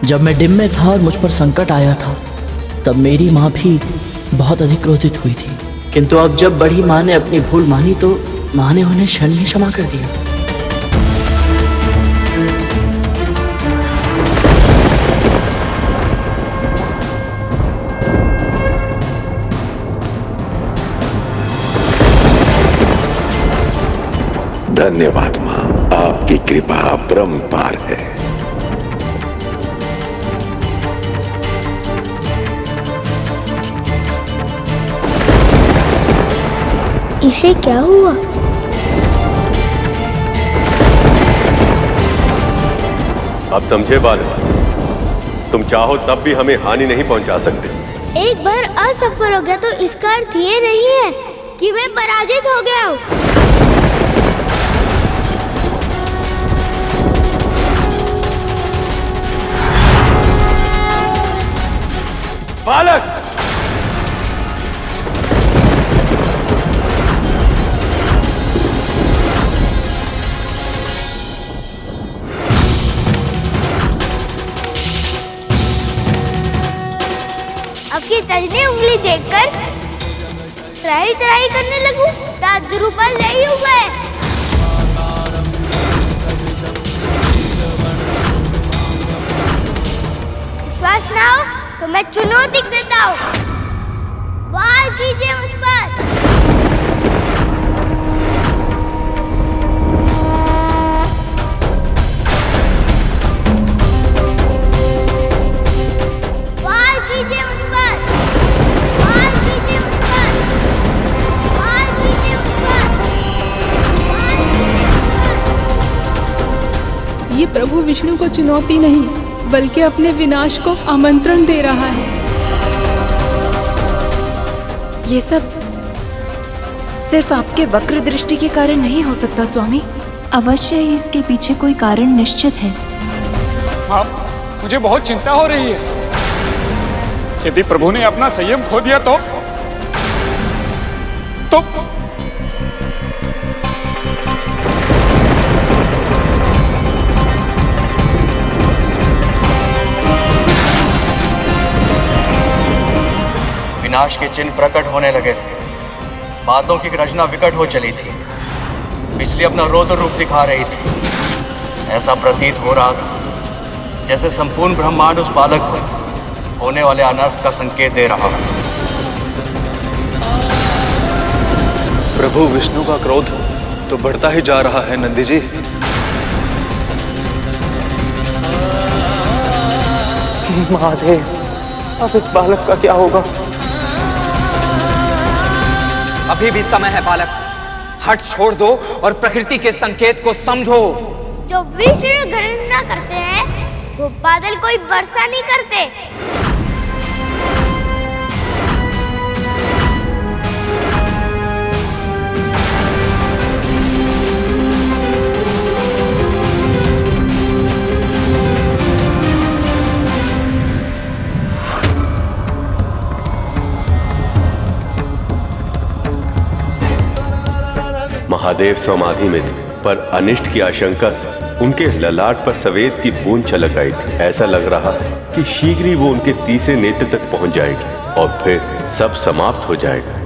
जब मैं डिम में था और मुझ पर संकट आया था तब मेरी माँ भी बहुत अधिक क्रोधित हुई थी, किंतु अब जब बड़ी माँ ने अपनी भूल मानी तो माँ ने उन्हें क्षण ही क्षमा कर दिया। धन्यवाद मां, आपकी कृपा अपरंपार है। इसे क्या हुआ? अब समझे बालक, तुम चाहो तब भी हमें हानि नहीं पहुंचा सकते। एक बार असफल हो गया तो इसका अर्थ ये नहीं है कि मैं पराजित हो गया हूँ। बालक, अब की तजनी उंगली देखकर त्राही त्राही करने लगूं, दांत दुरुपल नहीं हुआ है। विश्वास ना हो तो मैं चुनौती देता हूँ, वार कीजिए मुझ पर। वार कीजिए मुझ पर, वार कीजिए मुझ पर, वार कीजिए मुझ पर, वार कीजिए मुझ पर। ये प्रभु विष्णु को चुनौती नहीं बल्कि अपने विनाश को आमंत्रण दे रहा है। ये सब सिर्फ आपके वक्र दृष्टि के कारण नहीं हो सकता स्वामी। अवश्य ही इसके पीछे कोई कारण निश्चित है। हाँ, मुझे बहुत चिंता हो रही है। यदि प्रभु ने अपना संयम खो दिया तो विनाश के चिन्ह प्रकट होने लगे थे, बातों की रचना विकट हो चली थी, बिजली अपना रौद्र रूप दिखा रही थी। ऐसा प्रतीत हो रहा था जैसे संपूर्ण ब्रह्मांड उस बालक को होने वाले अनर्थ का संकेत दे रहा है। प्रभु विष्णु का क्रोध तो बढ़ता ही जा रहा है नंदी जी। महादेव, अब इस बालक का क्या होगा? अभी भी समय है बालक, हट छोड़ दो और प्रकृति के संकेत को समझो। जो विष्णु गणना करते हैं वो बादल कोई वर्षा नहीं करते। महादेव समाधि में थे, पर अनिष्ट की आशंका से उनके ललाट पर सफेद की बूंद छलक आई थी। ऐसा लग रहा था कि शीघ्र ही वो उनके तीसरे नेत्र तक पहुंच जाएगी और फिर सब समाप्त हो जाएगा।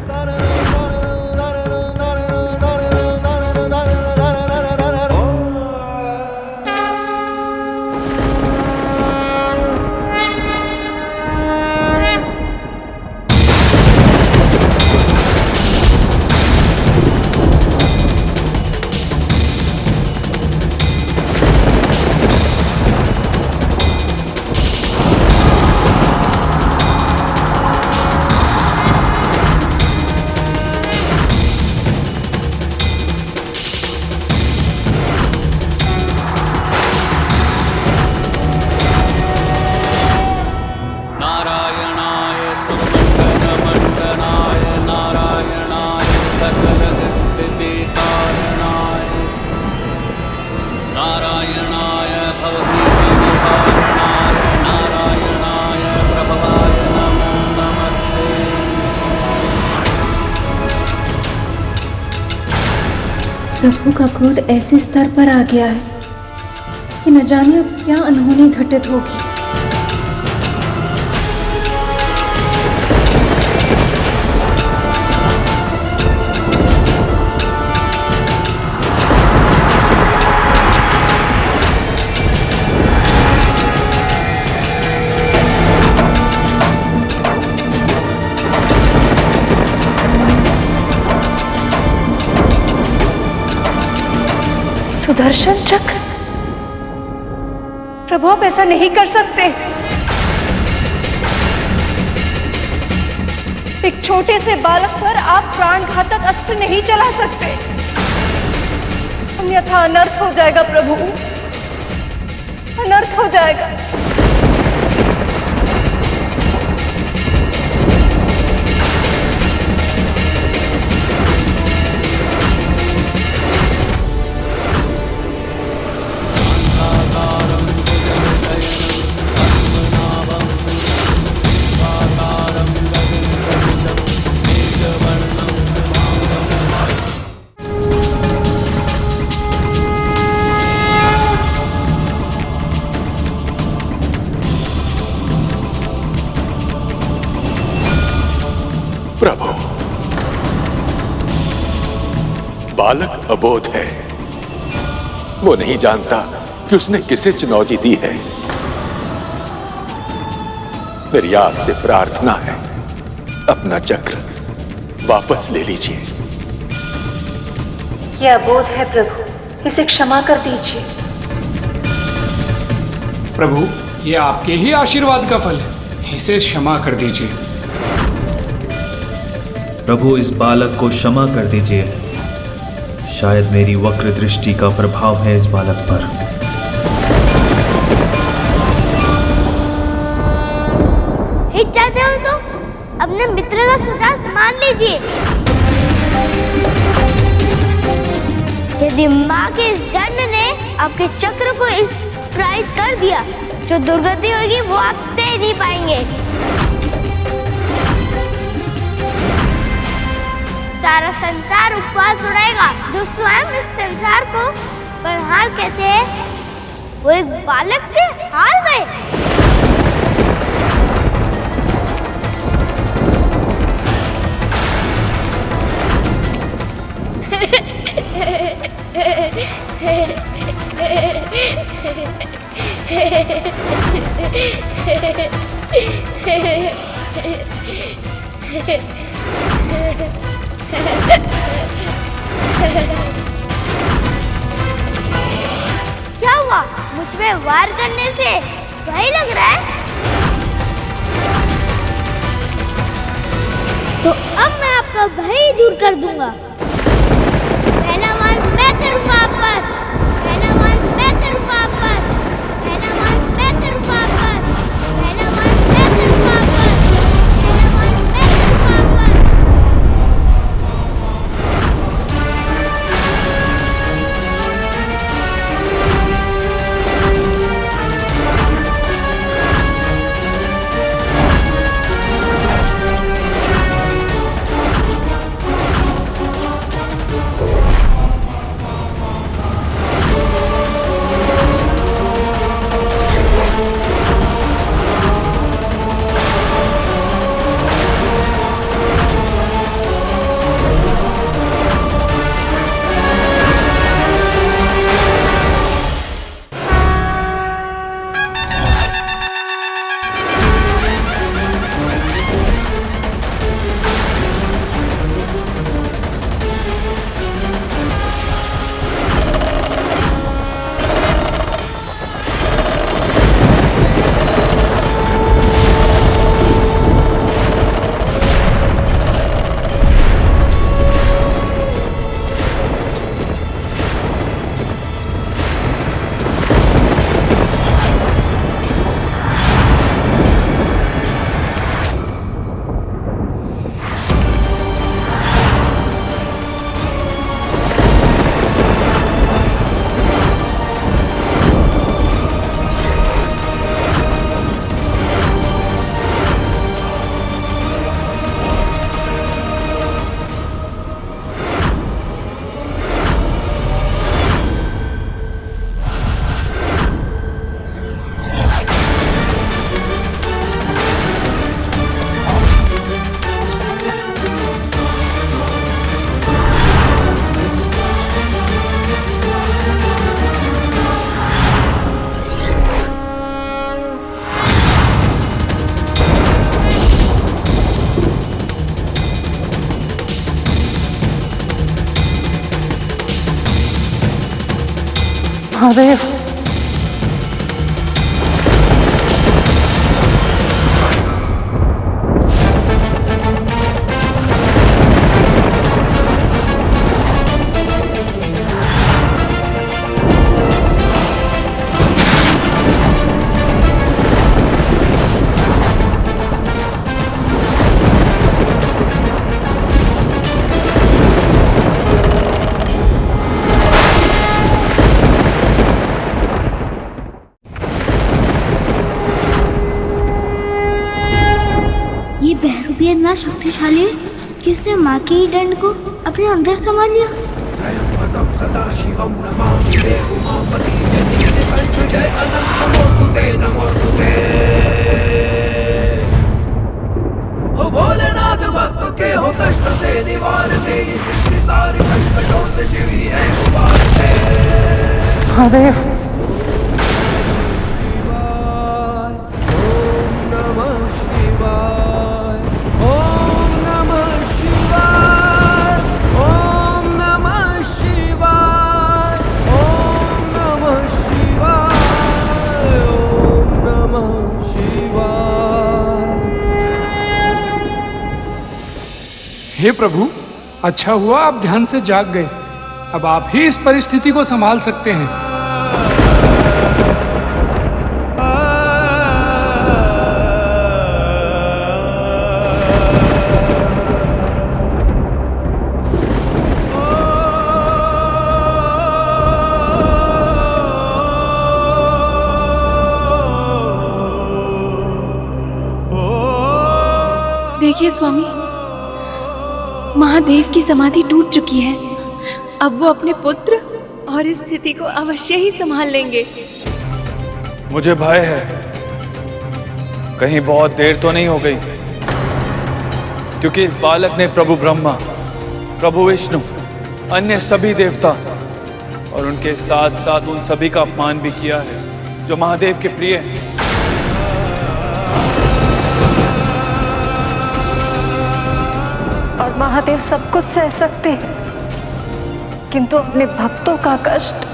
प्रभु का क्रोध ऐसे स्तर पर आ गया है कि न जाने अब क्या अनहोनी घटित होगी। सुदर्शन चक्र, प्रभु आप ऐसा नहीं कर सकते। एक छोटे से बालक पर आप प्राणघातक अस्त्र नहीं चला सकते, अन्यथा अनर्थ हो जाएगा प्रभु, अनर्थ हो जाएगा। प्रभु, बालक अबोध है। वो नहीं जानता कि उसने किसे चुनौती दी है। मेरी आपसे प्रार्थना है, अपना चक्र वापस ले लीजिए। यह अबोध है प्रभु, इसे क्षमा कर दीजिए। प्रभु, ये आपके ही आशीर्वाद का फल है, इसे क्षमा कर दीजिए। प्रभु, इस बालक को क्षमा कर दीजिए। शायद मेरी वक्र दृष्टि का प्रभाव है इस बालक पर। चाहते हो तो अपने मित्र का सुझाव मान लीजिए। यदि माँ के इस दंड ने आपके चक्र को इस प्रायित कर दिया, जो दुर्गति होगी वो आप सह नहीं पाएंगे। सारा संसार उपवास उड़ाएगा। जो स्वयं इस संसार को बलहार कहते हैं, वो एक बालक से हार गए। क्या हुआ? मुझ पे वार करने से भय लग रहा है? तो अब मैं आपका भय दूर कर दूंगा। पहला वार मैं करूंगा आप पर, पहला वार मैं करूंगा आप पर, पहला वार मैं करूंगा आप पर, पहला वार मैं करूंगा आप पर, पहला वार मैं करूंगा आप पर। महादेव। इतना शक्तिशाली है कि इसने माँ के ही दंड को अपने अंदर समा लिया। भोलेनाथ भक्तों के हो कष्ट से निवारते, सारी संकटों से शिव ही है उबारते। महादेव। हे प्रभु, अच्छा हुआ आप ध्यान से जाग गए। अब आप ही इस परिस्थिति को संभाल सकते हैं। देखिए स्वामी, महादेव की समाधि टूट चुकी है। अब वो अपने पुत्र और इस स्थिति को अवश्य ही संभाल लेंगे। मुझे भय है कहीं बहुत देर तो नहीं हो गई, क्योंकि इस बालक ने प्रभु ब्रह्मा, प्रभु विष्णु, अन्य सभी देवता और उनके साथ साथ उन सभी का अपमान भी किया है जो महादेव के प्रिय हैं। और महादेव सब कुछ सह सकते हैं, किंतु अपने भक्तों का कष्ट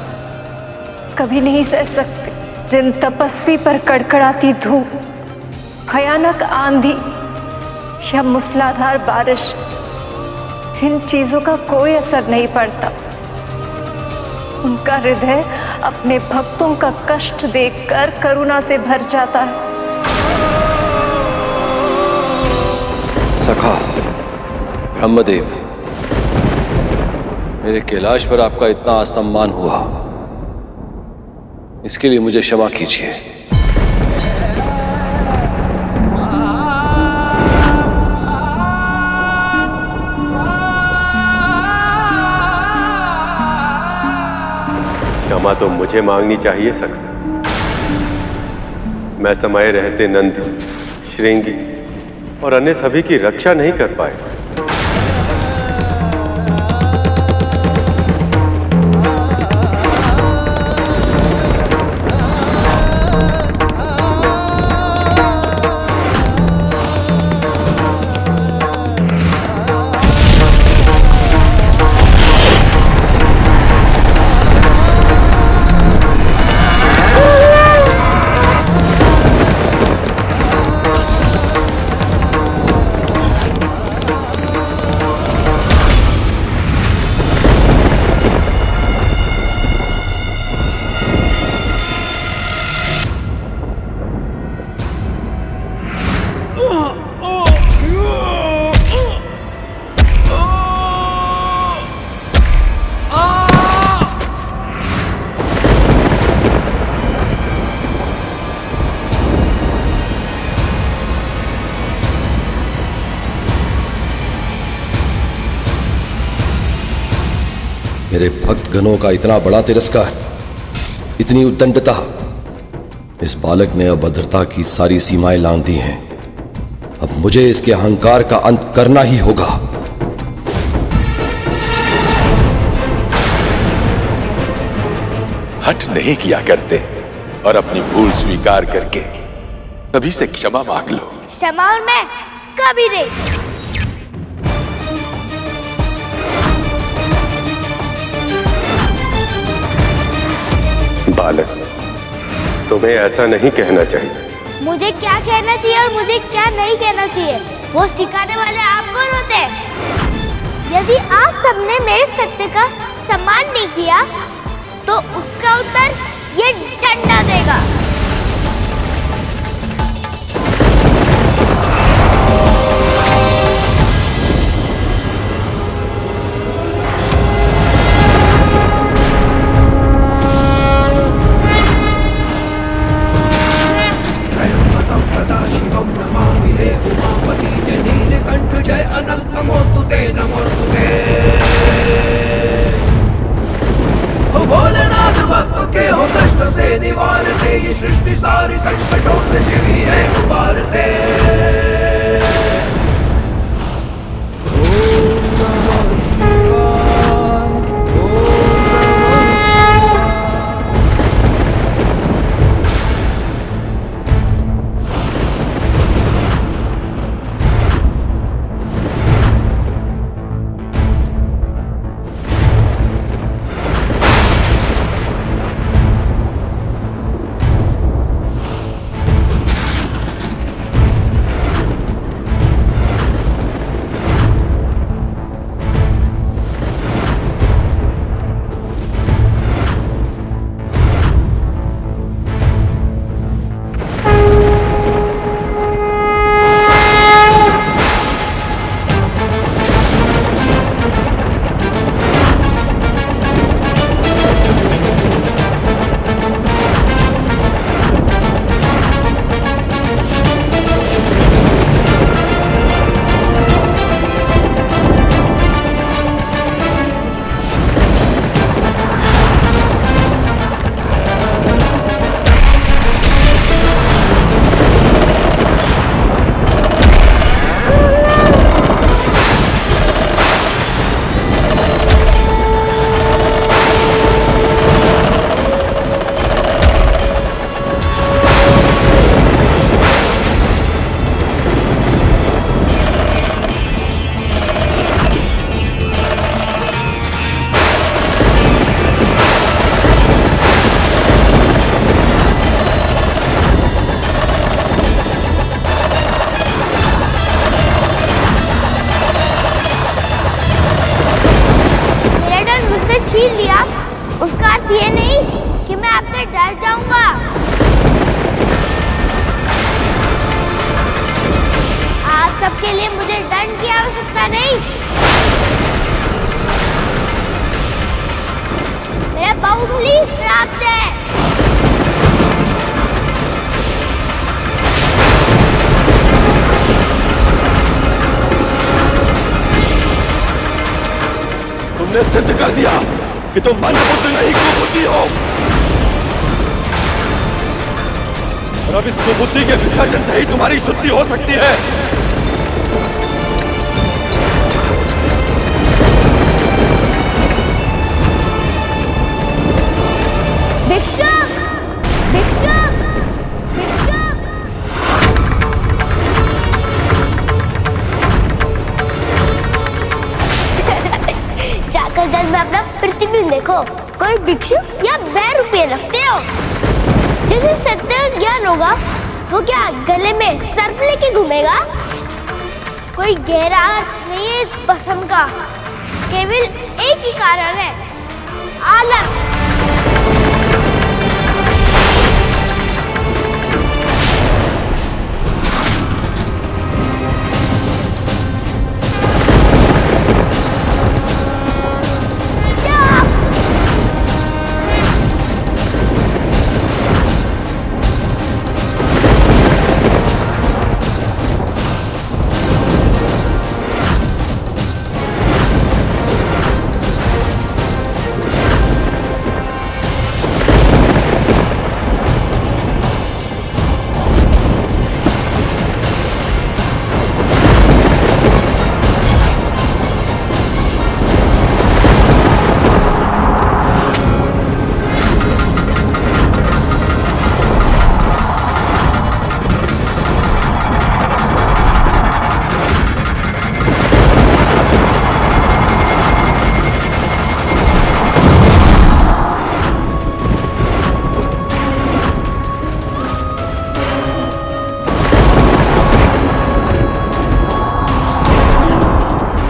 कभी नहीं सह सकते। जिन तपस्वी पर कड़कड़ाती धूप, भयानक आंधी या मूसलाधार बारिश, इन चीजों का कोई असर नहीं पड़ता। उनका हृदय अपने भक्तों का कष्ट देखकर करुणा से भर जाता है। सखा ब्रह्मदेव, मेरे कैलाश पर आपका इतना असम्मान हुआ, इसके लिए मुझे क्षमा कीजिए। क्षमा तो मुझे मांगनी चाहिए सखा। मैं समय रहते नंदी, श्रृंगी और अन्य सभी की रक्षा नहीं कर पाए। मेरे भक्त गणों का इतना बड़ा तिरस्कार, इतनी उद्दंडता, इस बालक ने अभद्रता की सारी सीमाएं लांघ दी हैं। अब मुझे इसके अहंकार का अंत करना ही होगा। हठ नहीं किया करते और अपनी भूल स्वीकार करके सभी से क्षमा मांग लो। क्षमा और मैं कभी नहीं। तुम्हें ऐसा नहीं कहना चाहिए। मुझे क्या कहना चाहिए और मुझे क्या नहीं कहना चाहिए वो सिखाने वाले आप कौन होते हैं? यदि आप सबने मेरे सत्य का सम्मान नहीं किया तो उसका उत्तर ये डंडा देगा। सदाशिवं नमामि हे उमापति जय नीलकंठ जय अनंत नमोस्तुते नमोस्तुते। हो भोलेनाथ भक्तों के हो कष्ट से निवारते, ये सृष्टि सारी संकटों से शिव ही है उबारते। छीन लिया उसका अर्थ ये नहीं कि मैं आपसे डर जाऊंगा। आप सबके लिए मुझे दंड की आवश्यकता नहीं। मेरा बाहुबली प्राप्त है। तुमने सिद्ध कर दिया कि तुम मंदबुद्धि नहीं कुबुद्धि हो, और अब इस कुबुद्धि के विसर्जन से ही तुम्हारी शुद्धि हो सकती है। भिक्षुक! भिक्षुक! भिक्षुक! जाकर जल में अपना प्रतिबिंब देखो। कोई भिक्षुक या 2 रुपये रखते हो? जिसे सत्य ज्ञान होगा वो क्या गले में सर्प लेके घूमेगा? कोई गहरा अर्थ नहीं है इस भस्म का, केवल एक ही कारण है, आलस।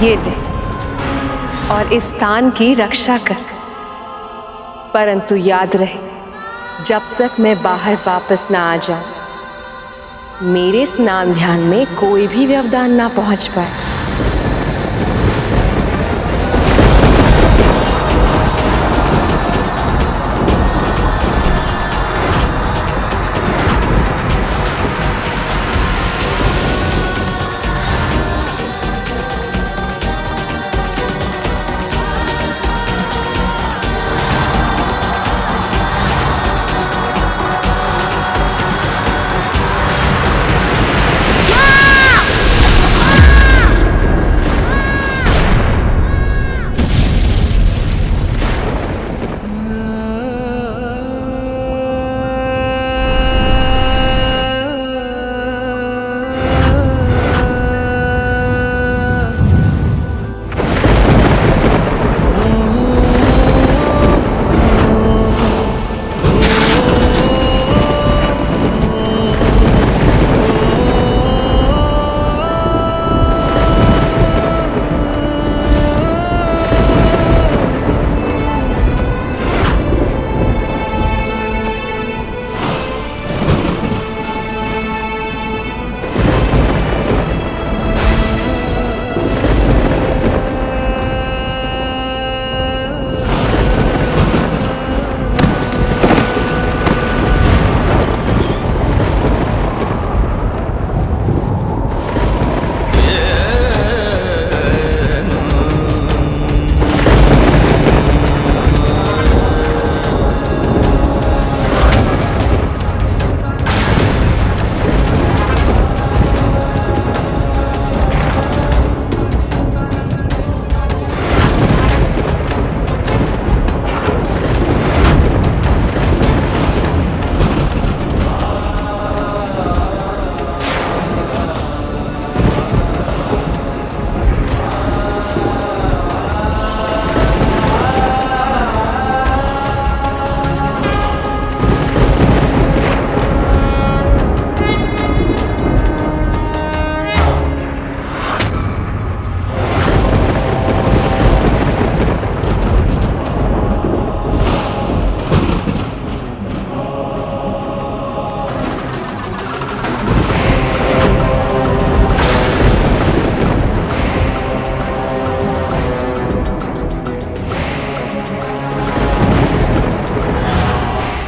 ये ले और इस स्थान की रक्षा कर। परंतु याद रहे, जब तक मैं बाहर वापस ना आ जाऊं, मेरे स्नान ध्यान में कोई भी व्यवधान ना पहुंच पाए।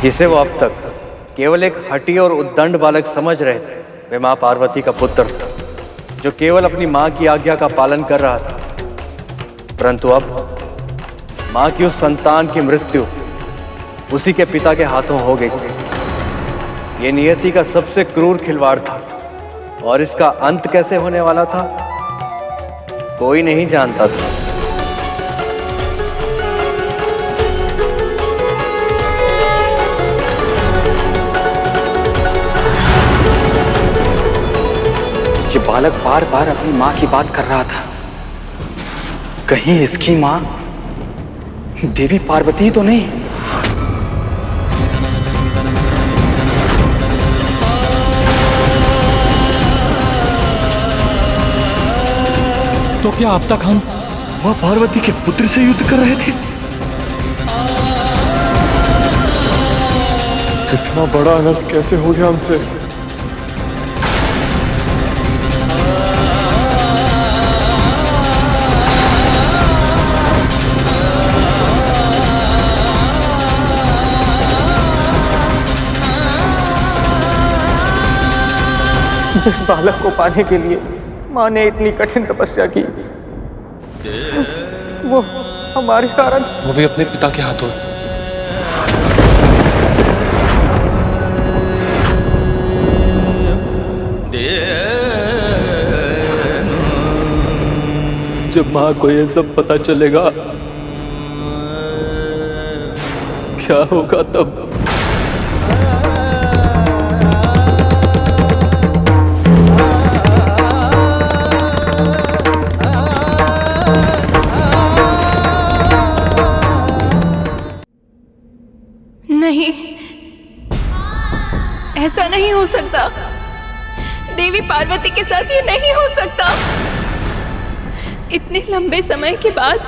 जिसे वो अब तक केवल एक हठी और उद्दंड बालक समझ रहे थे, वे माँ पार्वती का पुत्र था, जो केवल अपनी माँ की आज्ञा का पालन कर रहा था। परंतु अब माँ की उस संतान की मृत्यु उसी के पिता के हाथों हो गई। ये नियति का सबसे क्रूर खिलवाड़ था, और इसका अंत कैसे होने वाला था कोई नहीं जानता था। ये बालक बार बार अपनी माँ की बात कर रहा था। कहीं इसकी माँ देवी पार्वती तो नहीं? तो क्या अब तक हम माँ पार्वती के पुत्र से युद्ध कर रहे थे? इतना बड़ा अनर्थ कैसे हो गया हमसे? जिस बालक को पाने के लिए माँ ने इतनी कठिन तपस्या की, वो हमारे कारण वो भी अपने पिता के हाथों। जब माँ को ये सब पता चलेगा क्या होगा तब? नहीं, ऐसा नहीं हो सकता। देवी पार्वती के साथ ये नहीं हो सकता। इतने लंबे समय के बाद,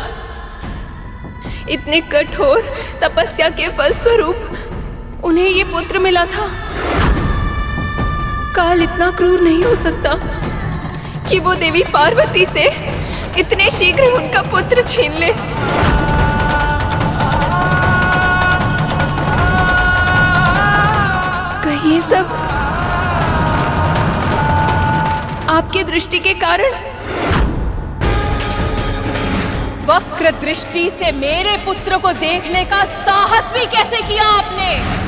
इतने कठोर तपस्या के फलस्वरूप उन्हें ये पुत्र मिला था। काल इतना क्रूर नहीं हो सकता कि वो देवी पार्वती से इतने शीघ्र उनका पुत्र छीन ले। कहीं ये सब आपके दृष्टि के कारण? वक्र दृष्टि से मेरे पुत्र को देखने का साहस भी कैसे किया आपने?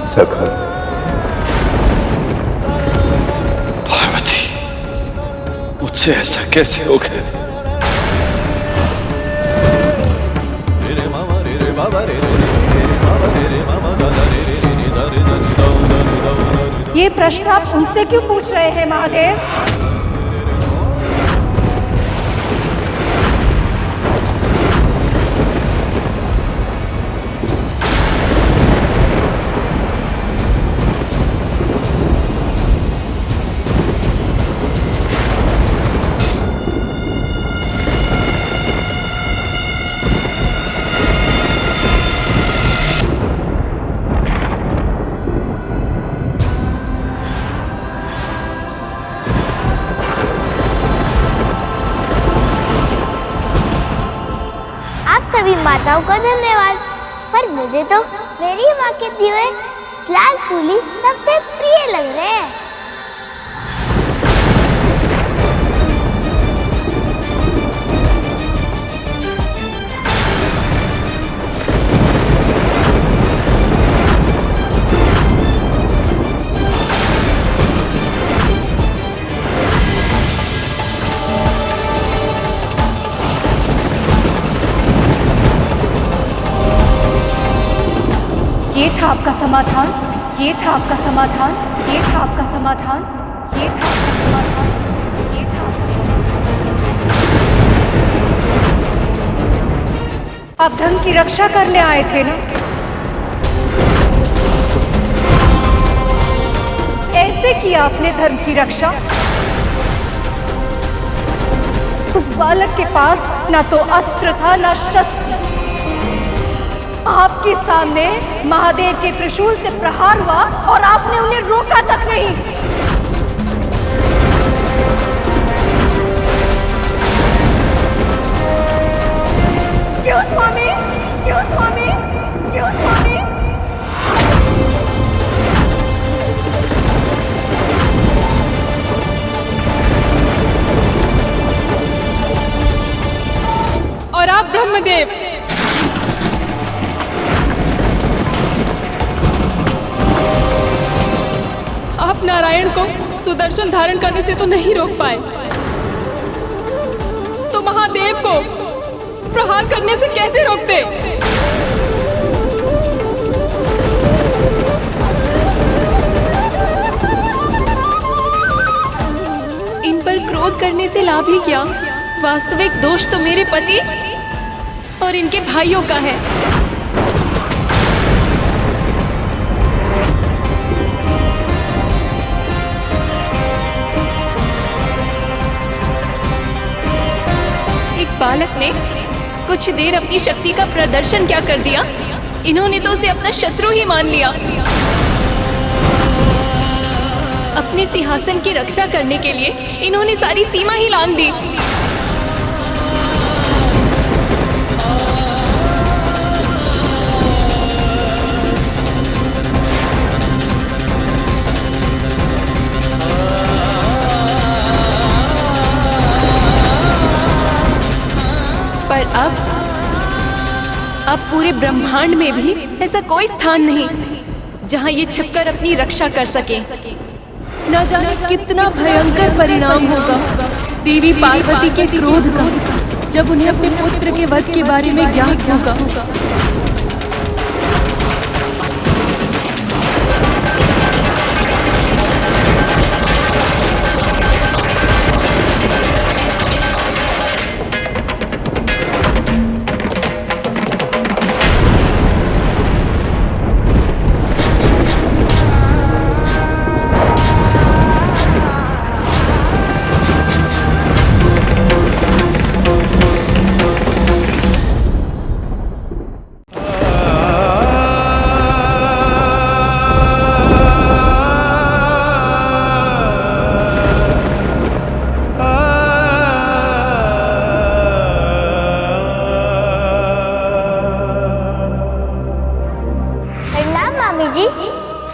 सखा, पार्वती, मुझसे ऐसा कैसे हो गया? ये प्रश्न आप उनसे क्यों पूछ रहे हैं महादेव? माताओं को धन्यवाद, पर मुझे तो मेरी माँ के दिए हुए लाल फूल ही सबसे प्रिय लग रहे हैं। ये था आपका समाधान, ये था आपका समाधान, ये था आपका समाधान, ये था आपका समाधान, ये था आपका समाधान। आप धर्म की रक्षा करने आए थे ना? ऐसे किया आपने धर्म की रक्षा? उस बालक के पास ना तो अस्त्र था ना शस्त्र। आपके सामने महादेव के त्रिशूल से प्रहार हुआ और आपने उन्हें रोका तक नहीं। क्यों स्वामी? क्यों स्वामी? क्यों स्वामी? और आप ब्रह्मदेव, आप नारायण को सुदर्शन धारण करने से तो नहीं रोक पाए, तो महादेव को प्रहार करने से कैसे रोकते? इन पर क्रोध करने से लाभ ही क्या? वास्तविक दोष तो मेरे पति और इनके भाइयों का है। बालक ने कुछ देर अपनी शक्ति का प्रदर्शन क्या कर दिया, इन्होंने तो उसे अपना शत्रु ही मान लिया। अपने सिंहासन की रक्षा करने के लिए इन्होंने सारी सीमा ही लांघ दी। पर अब पूरे ब्रह्मांड में भी ऐसा कोई स्थान नहीं जहां ये छिपकर अपनी रक्षा कर सके। न जाने कितना भयंकर परिणाम होगा देवी पार्वती के क्रोध का जब उन्हें अपने पुत्र के वध के बारे में ज्ञात होगा।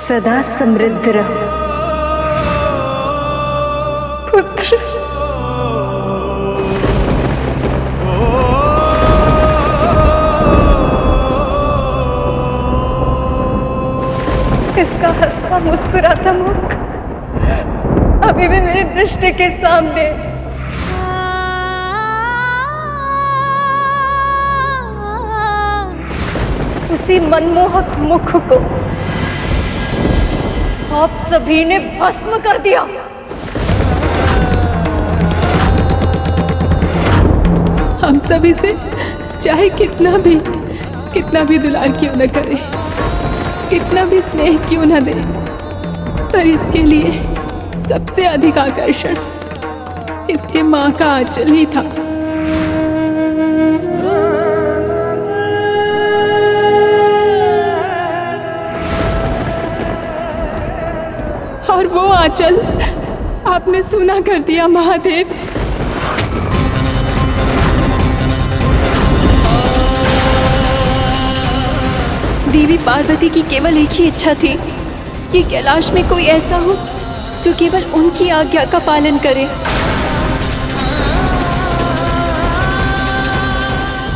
सदा समृद्ध रहो पुत्र। इसका हंसता मुस्कुराता मुख अभी भी मेरी दृष्टि के सामने। उसी मनमोहक मुख को आप सभी ने भस्म कर दिया। हम सभी से चाहे कितना भी दुलार क्यों न करे, कितना भी स्नेह क्यों न दे, पर इसके लिए सबसे अधिक आकर्षण इसके माँ का आंचल ही था। और वो आंचल आपने सूना कर दिया महादेव। देवी पार्वती की केवल एक ही इच्छा थी कि कैलाश में कोई ऐसा हो जो केवल उनकी आज्ञा का पालन करे,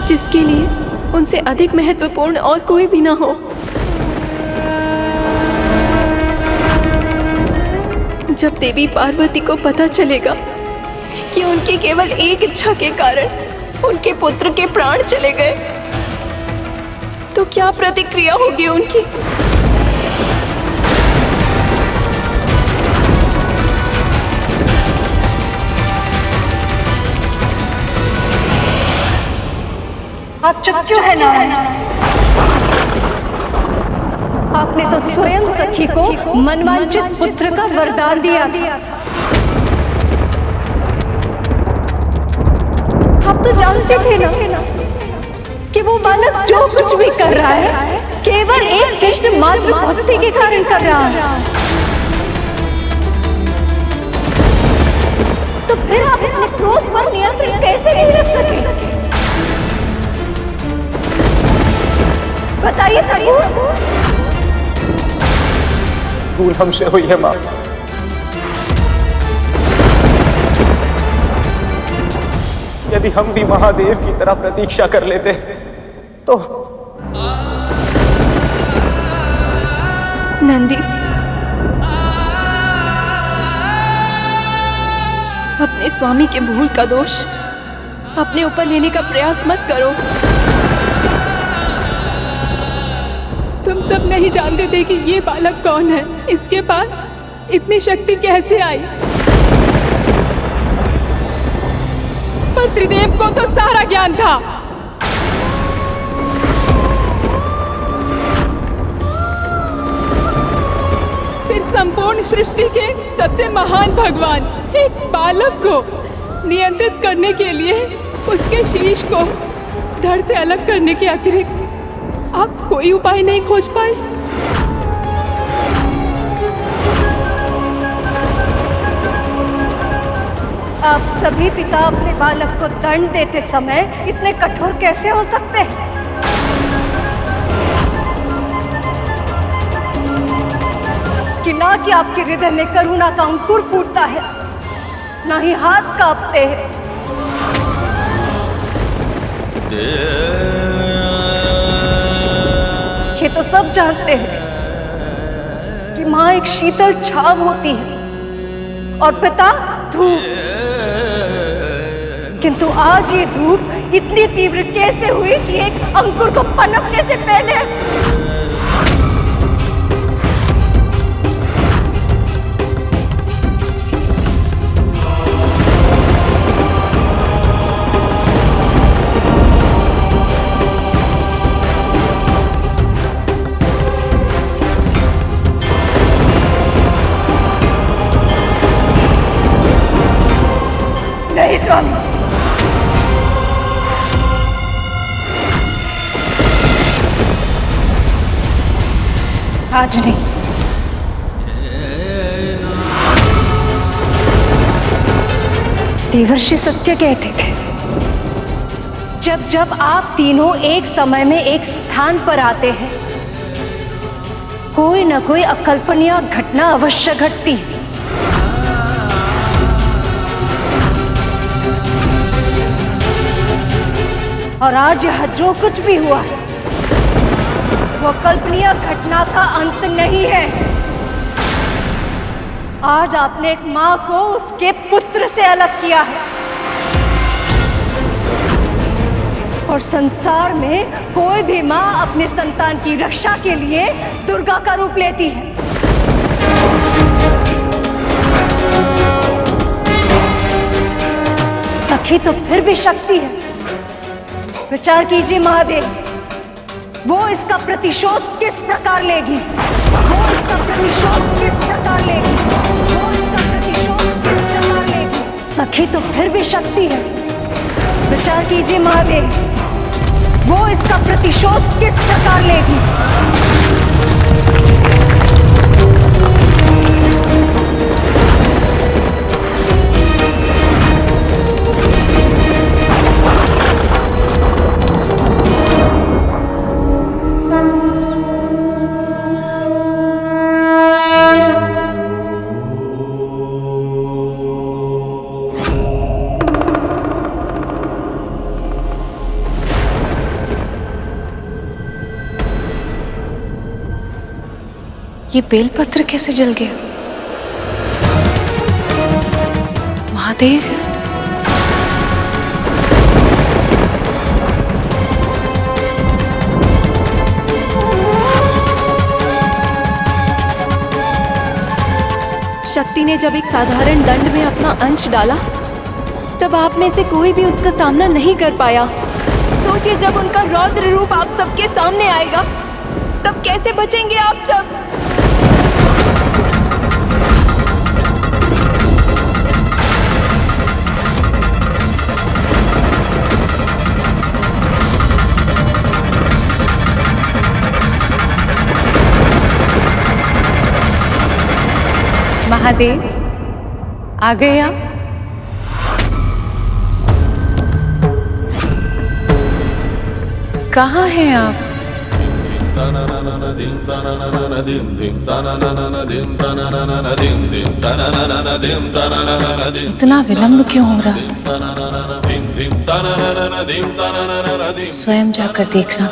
जिसके लिए उनसे अधिक महत्वपूर्ण और कोई भी ना हो। जब देवी पार्वती को पता चलेगा कि उनकी केवल एक इच्छा के कारण उनके पुत्र के प्राण चले गए, तो क्या प्रतिक्रिया होगी उनकी? आप चुप क्यों है नारायण? आपने तो स्वयं सखी को मनवांचित पुत्र का वरदान दिया था। आप तो जानते थे ना कि वो बालक जो कुछ भी कर रहा है केवल एक कृष्ण मात्र भक्ति के कारण कर रहा है। तो फिर आप अपने क्रोध पर नियंत्रण कैसे नहीं रख सके? बताइए प्रभु। भूल हमसे हुई है माँ। यदि हम भी महादेव की तरह प्रतीक्षा कर लेते तो। नंदी, अपने स्वामी के भूल का दोष अपने ऊपर लेने का प्रयास मत करो। तुम सब नहीं जानते थे कि ये बालक कौन है, इसके पास इतनी शक्ति कैसे आई। पर त्रिदेव को तो सारा ज्ञान था। फिर संपूर्ण सृष्टि के सबसे महान भगवान एक बालक को नियंत्रित करने के लिए उसके शीश को धड़ से अलग करने के अतिरिक्त आप कोई उपाय नहीं खोज पाए। आप सभी पिता अपने बालक को दंड देते समय इतने कठोर कैसे हो सकते हैं? कि ना कि आपके हृदय में करुणा का अंकुर फूटता है, ना ही हाथ कांपते हैं। ये तो सब जानते हैं कि माँ एक शीतल छाव होती है और पिता धूप। किंतु आज ये धूप इतनी तीव्र कैसे हुई कि एक अंकुर को पनपने से पहले नहीं स्वामी, आज नहीं। देवर्षि सत्य कहते थे, जब जब आप तीनों एक समय में एक स्थान पर आते हैं कोई न कोई अकल्पनीय घटना अवश्य घटती। और आज यह जो कुछ भी हुआ वो कल्पनीय घटना का अंत नहीं है। आज आपने एक माँ को उसके पुत्र से अलग किया है और संसार में कोई भी माँ अपने संतान की रक्षा के लिए दुर्गा का रूप लेती है। सखी तो फिर भी शक्ति है। विचार कीजिए महादेव, वो इसका प्रतिशोध किस प्रकार लेगी? वो इसका प्रतिशोध किस प्रकार लेगी? वो इसका प्रतिशोध किस प्रकार लेगी? सखी तो फिर भी शक्ति है। विचार कीजिए महादेव, वो इसका प्रतिशोध किस प्रकार लेगी? ये बेलपत्र कैसे जल गया? महादेव, शक्ति ने जब एक साधारण दंड में अपना अंश डाला तब आप में से कोई भी उसका सामना नहीं कर पाया। सोचिए, जब उनका रौद्र रूप आप सबके सामने आएगा तब कैसे बचेंगे आप सब? महादेव, आ गए आप? कहाँ हैं आप? इतना विलंब क्यों हो रहा? स्वयं जाकर देखना।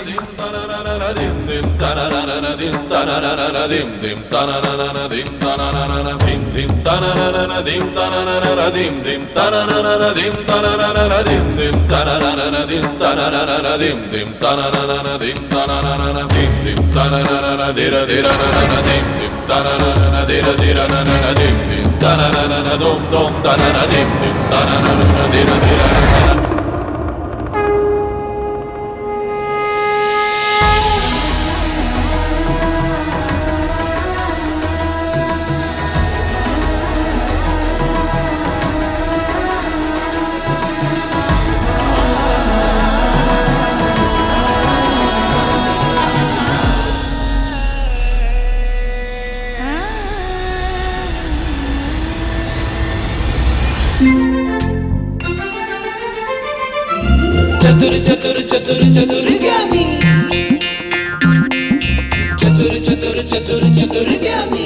चतुर चतुर चतुर चतुर ज्ञानी, चतुर चतुर चतुर चतुर ज्ञानी।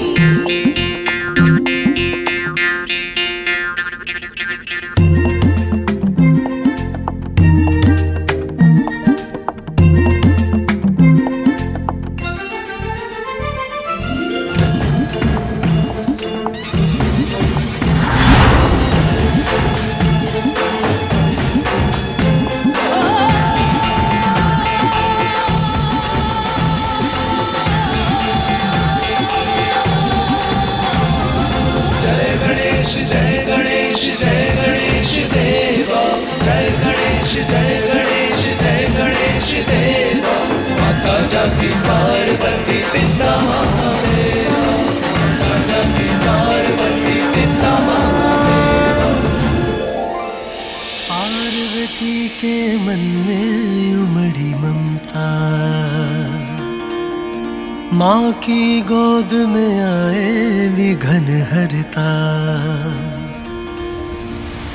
जय गणेश देवा, जय गणेश जय गणेश देवा। माता जाकी पार्वती पिता महादेवा, माता जाकी पार्वती पिता महादेवा। पार्वती के मन में उमड़ी ममता, माँ की गोद में आए विघन हरता।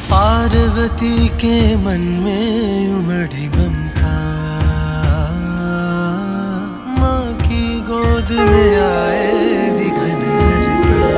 पार्वती के मन में उमड़ी ममता, माँ की गोद गोद में आए विघन हरता।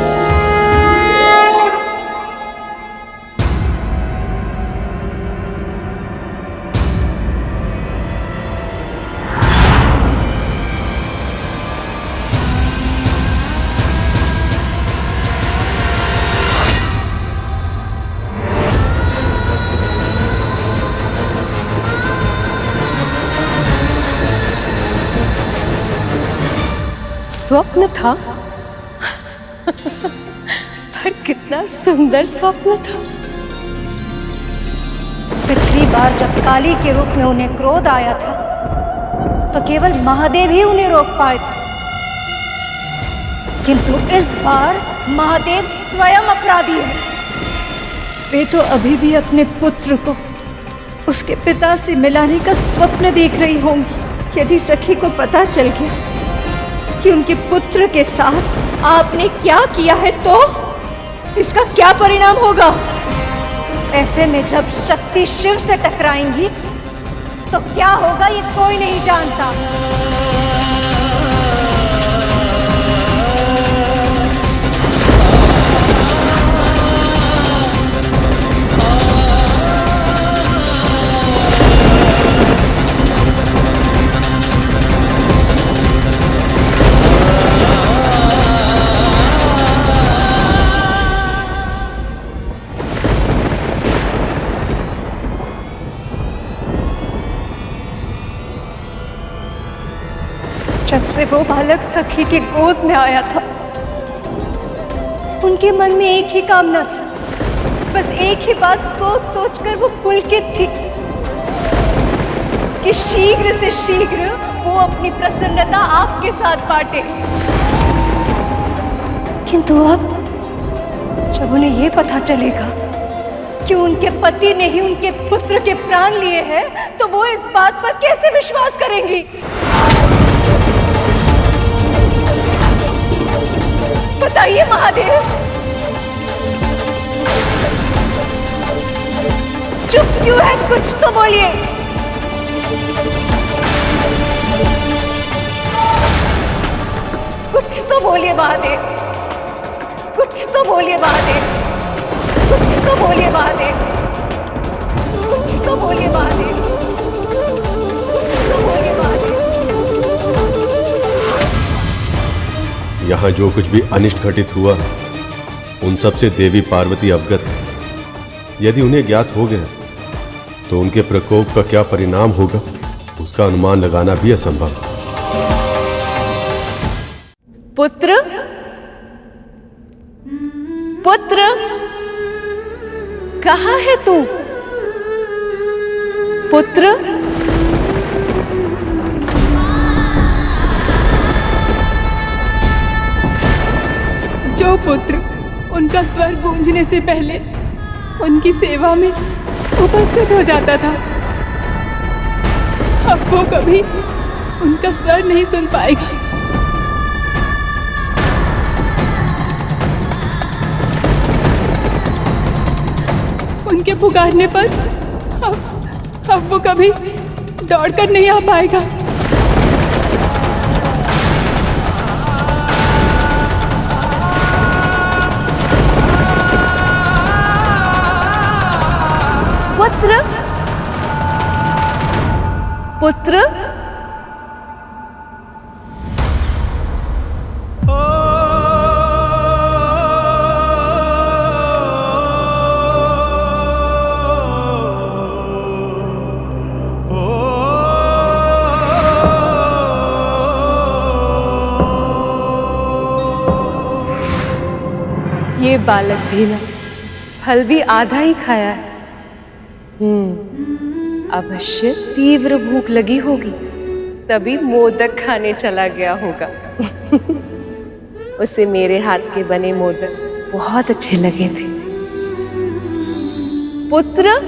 स्वप्न था पर कितना सुंदर स्वप्न था। पिछली बार जब काली के रूप में उन्हें क्रोध आया था तो केवल महादेव ही उन्हें रोक पाए थे, किंतु इस बार महादेव स्वयं अपराधी है। वे तो अभी भी अपने पुत्र को उसके पिता से मिलाने का स्वप्न देख रही होंगी। यदि सखी को पता चल गया कि उनके पुत्र के साथ आपने क्या किया है तो इसका क्या परिणाम होगा? ऐसे में जब शक्ति शिव से टकराएंगी तो क्या होगा ये कोई नहीं जानता। जब से वो बालक सखी के गोद में आया था उनके मन में एक ही कामना थी, बस एक ही बात सोच सोच कर वो पुलकित थी कि शीघ्र से शीघ्र वो अपनी प्रसन्नता आपके साथ बांटे। किंतु अब जब उन्हें ये पता चलेगा कि उनके पति ने ही उनके पुत्र के प्राण लिए हैं तो वो इस बात पर कैसे विश्वास करेंगी? बताइए महादेव, चुप क्यों है? कुछ तो बोलिए। कुछ तो बोलिए महादेव, कुछ तो बोलिए महादेव, कुछ तो बोलिए महादेव, कुछ तो बोलिए महादेव, कुछ तो बोलिए महादेव। यहाँ जो कुछ भी अनिष्ट घटित हुआ उन सब से देवी पार्वती अवगत है। यदि उन्हें ज्ञात हो गया तो उनके प्रकोप का क्या परिणाम होगा उसका अनुमान लगाना भी असंभव। पुत्र, पुत्र, कहाँ है तू? पुत्र, जो पुत्र उनका स्वर गूंजने से पहले उनकी सेवा में उपस्थित हो जाता था, अब वो कभी उनका स्वर नहीं सुन पाएगा। उनके पुकारने पर अब वो कभी दौड़कर नहीं आ पाएगा। पुत्र, पुत्र, ये बालक भी ना फल भी आधा ही खाया है। अवश्य तीव्र भूख लगी होगी तभी मोदक खाने चला गया होगा। उसे मेरे हाथ के बने मोदक बहुत अच्छे लगे थे। पुत्र,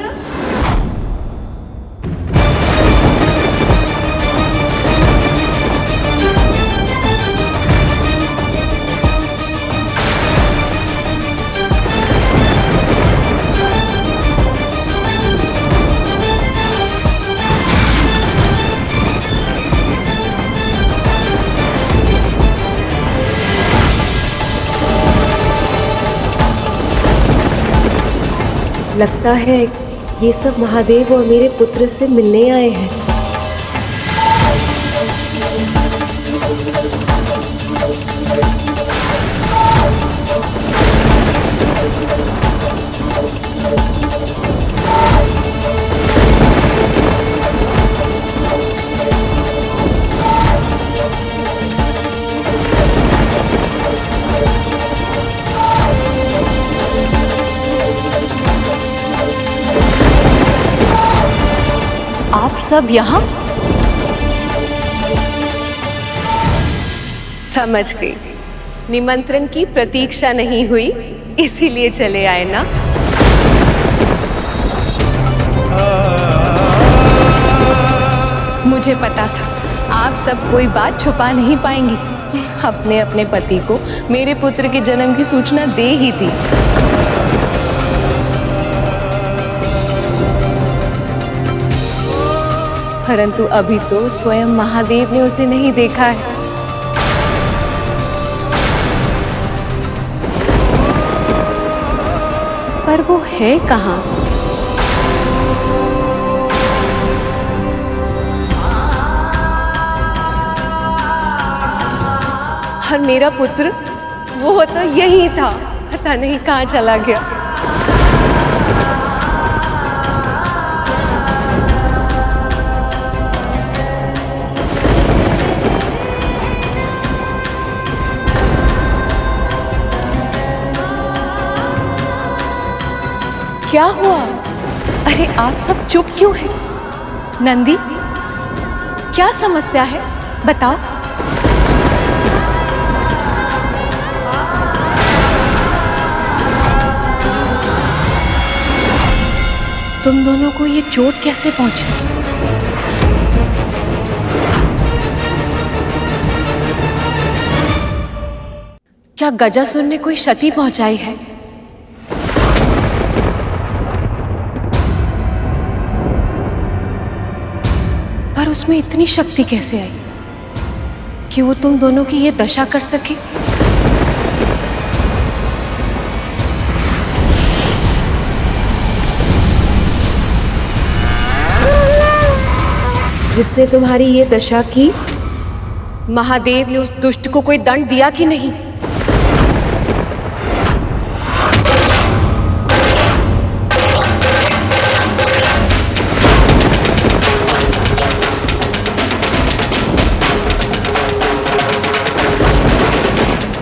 लगता है ये सब महादेव और मेरे पुत्र से मिलने आए हैं। आप सब यहाँ? समझ गई, निमंत्रण की प्रतीक्षा नहीं हुई इसीलिए चले आए ना? मुझे पता था आप सब कोई बात छुपा नहीं पाएंगी। अपने अपने पति को मेरे पुत्र के जन्म की सूचना दे ही दी। परंतु अभी तो स्वयं महादेव ने उसे नहीं देखा है। पर वो है कहाँ? और मेरा पुत्र वो तो यही था, पता नहीं कहाँ चला गया। क्या हुआ? अरे आप सब चुप क्यों हैं? नंदी, क्या समस्या है? बताओ। तुम दोनों को ये चोट कैसे पहुंची? क्या गजासुर ने कोई क्षति पहुंचाई है? पर उसमें इतनी शक्ति कैसे आई कि वो तुम दोनों की ये दशा कर सके? जिसने तुम्हारी ये दशा की? महादेव ने उस दुष्ट को कोई दंड दिया कि नहीं?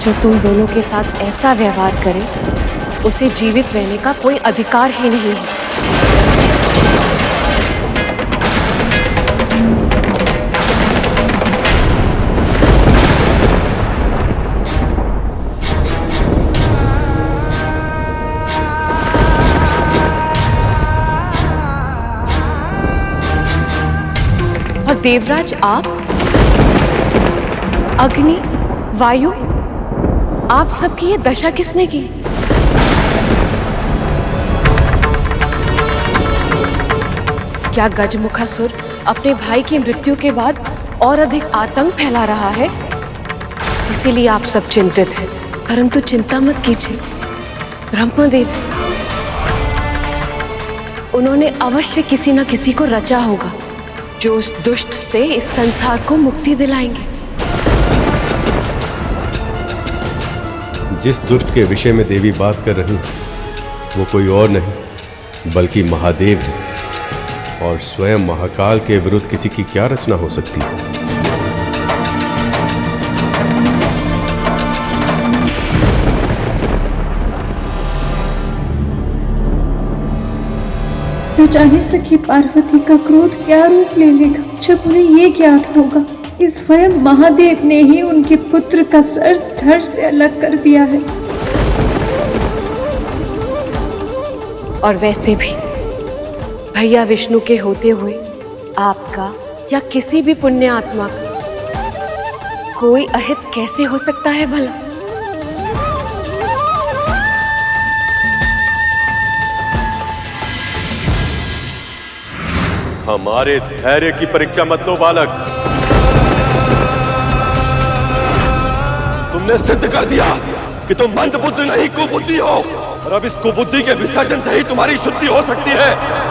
जो तुम दोनों के साथ ऐसा व्यवहार करे, उसे जीवित रहने का कोई अधिकार ही नहीं है। और देवराज आप, अग्नि, वायु, आप सबकी ये दशा किसने की? क्या गजमुखासुर अपने भाई की मृत्यु के बाद और अधिक आतंक फैला रहा है? इसीलिए आप सब चिंतित हैं। परंतु चिंता मत कीजिए, ब्रह्मदेव उन्होंने अवश्य किसी न किसी को रचा होगा जो उस दुष्ट से इस संसार को मुक्ति दिलाएंगे। जिस दुष्ट के विषय में देवी बात कर रही वो कोई और नहीं बल्कि महादेव है, और स्वयं महाकाल के विरुद्ध किसी की क्या रचना हो सकती है? न जाने सखी पार्वती का क्रोध क्या रूप ले लेगा जब उन्हें ये ज्ञात होगा कि स्वयं महादेव ने ही उनके पुत्र का सर धड़ से अलग कर दिया है। और वैसे भी भैया विष्णु के होते हुए आपका या किसी भी पुण्य आत्मा का कोई अहित कैसे हो सकता है भला? हमारे धैर्य की परीक्षा मत लो बालक। तुमने सिद्ध कर दिया कि तुम मंदबुद्धि नहीं कुबुद्धि हो। और अब इस कुबुद्धि के विसर्जन से ही तुम्हारी शुद्धि हो सकती है।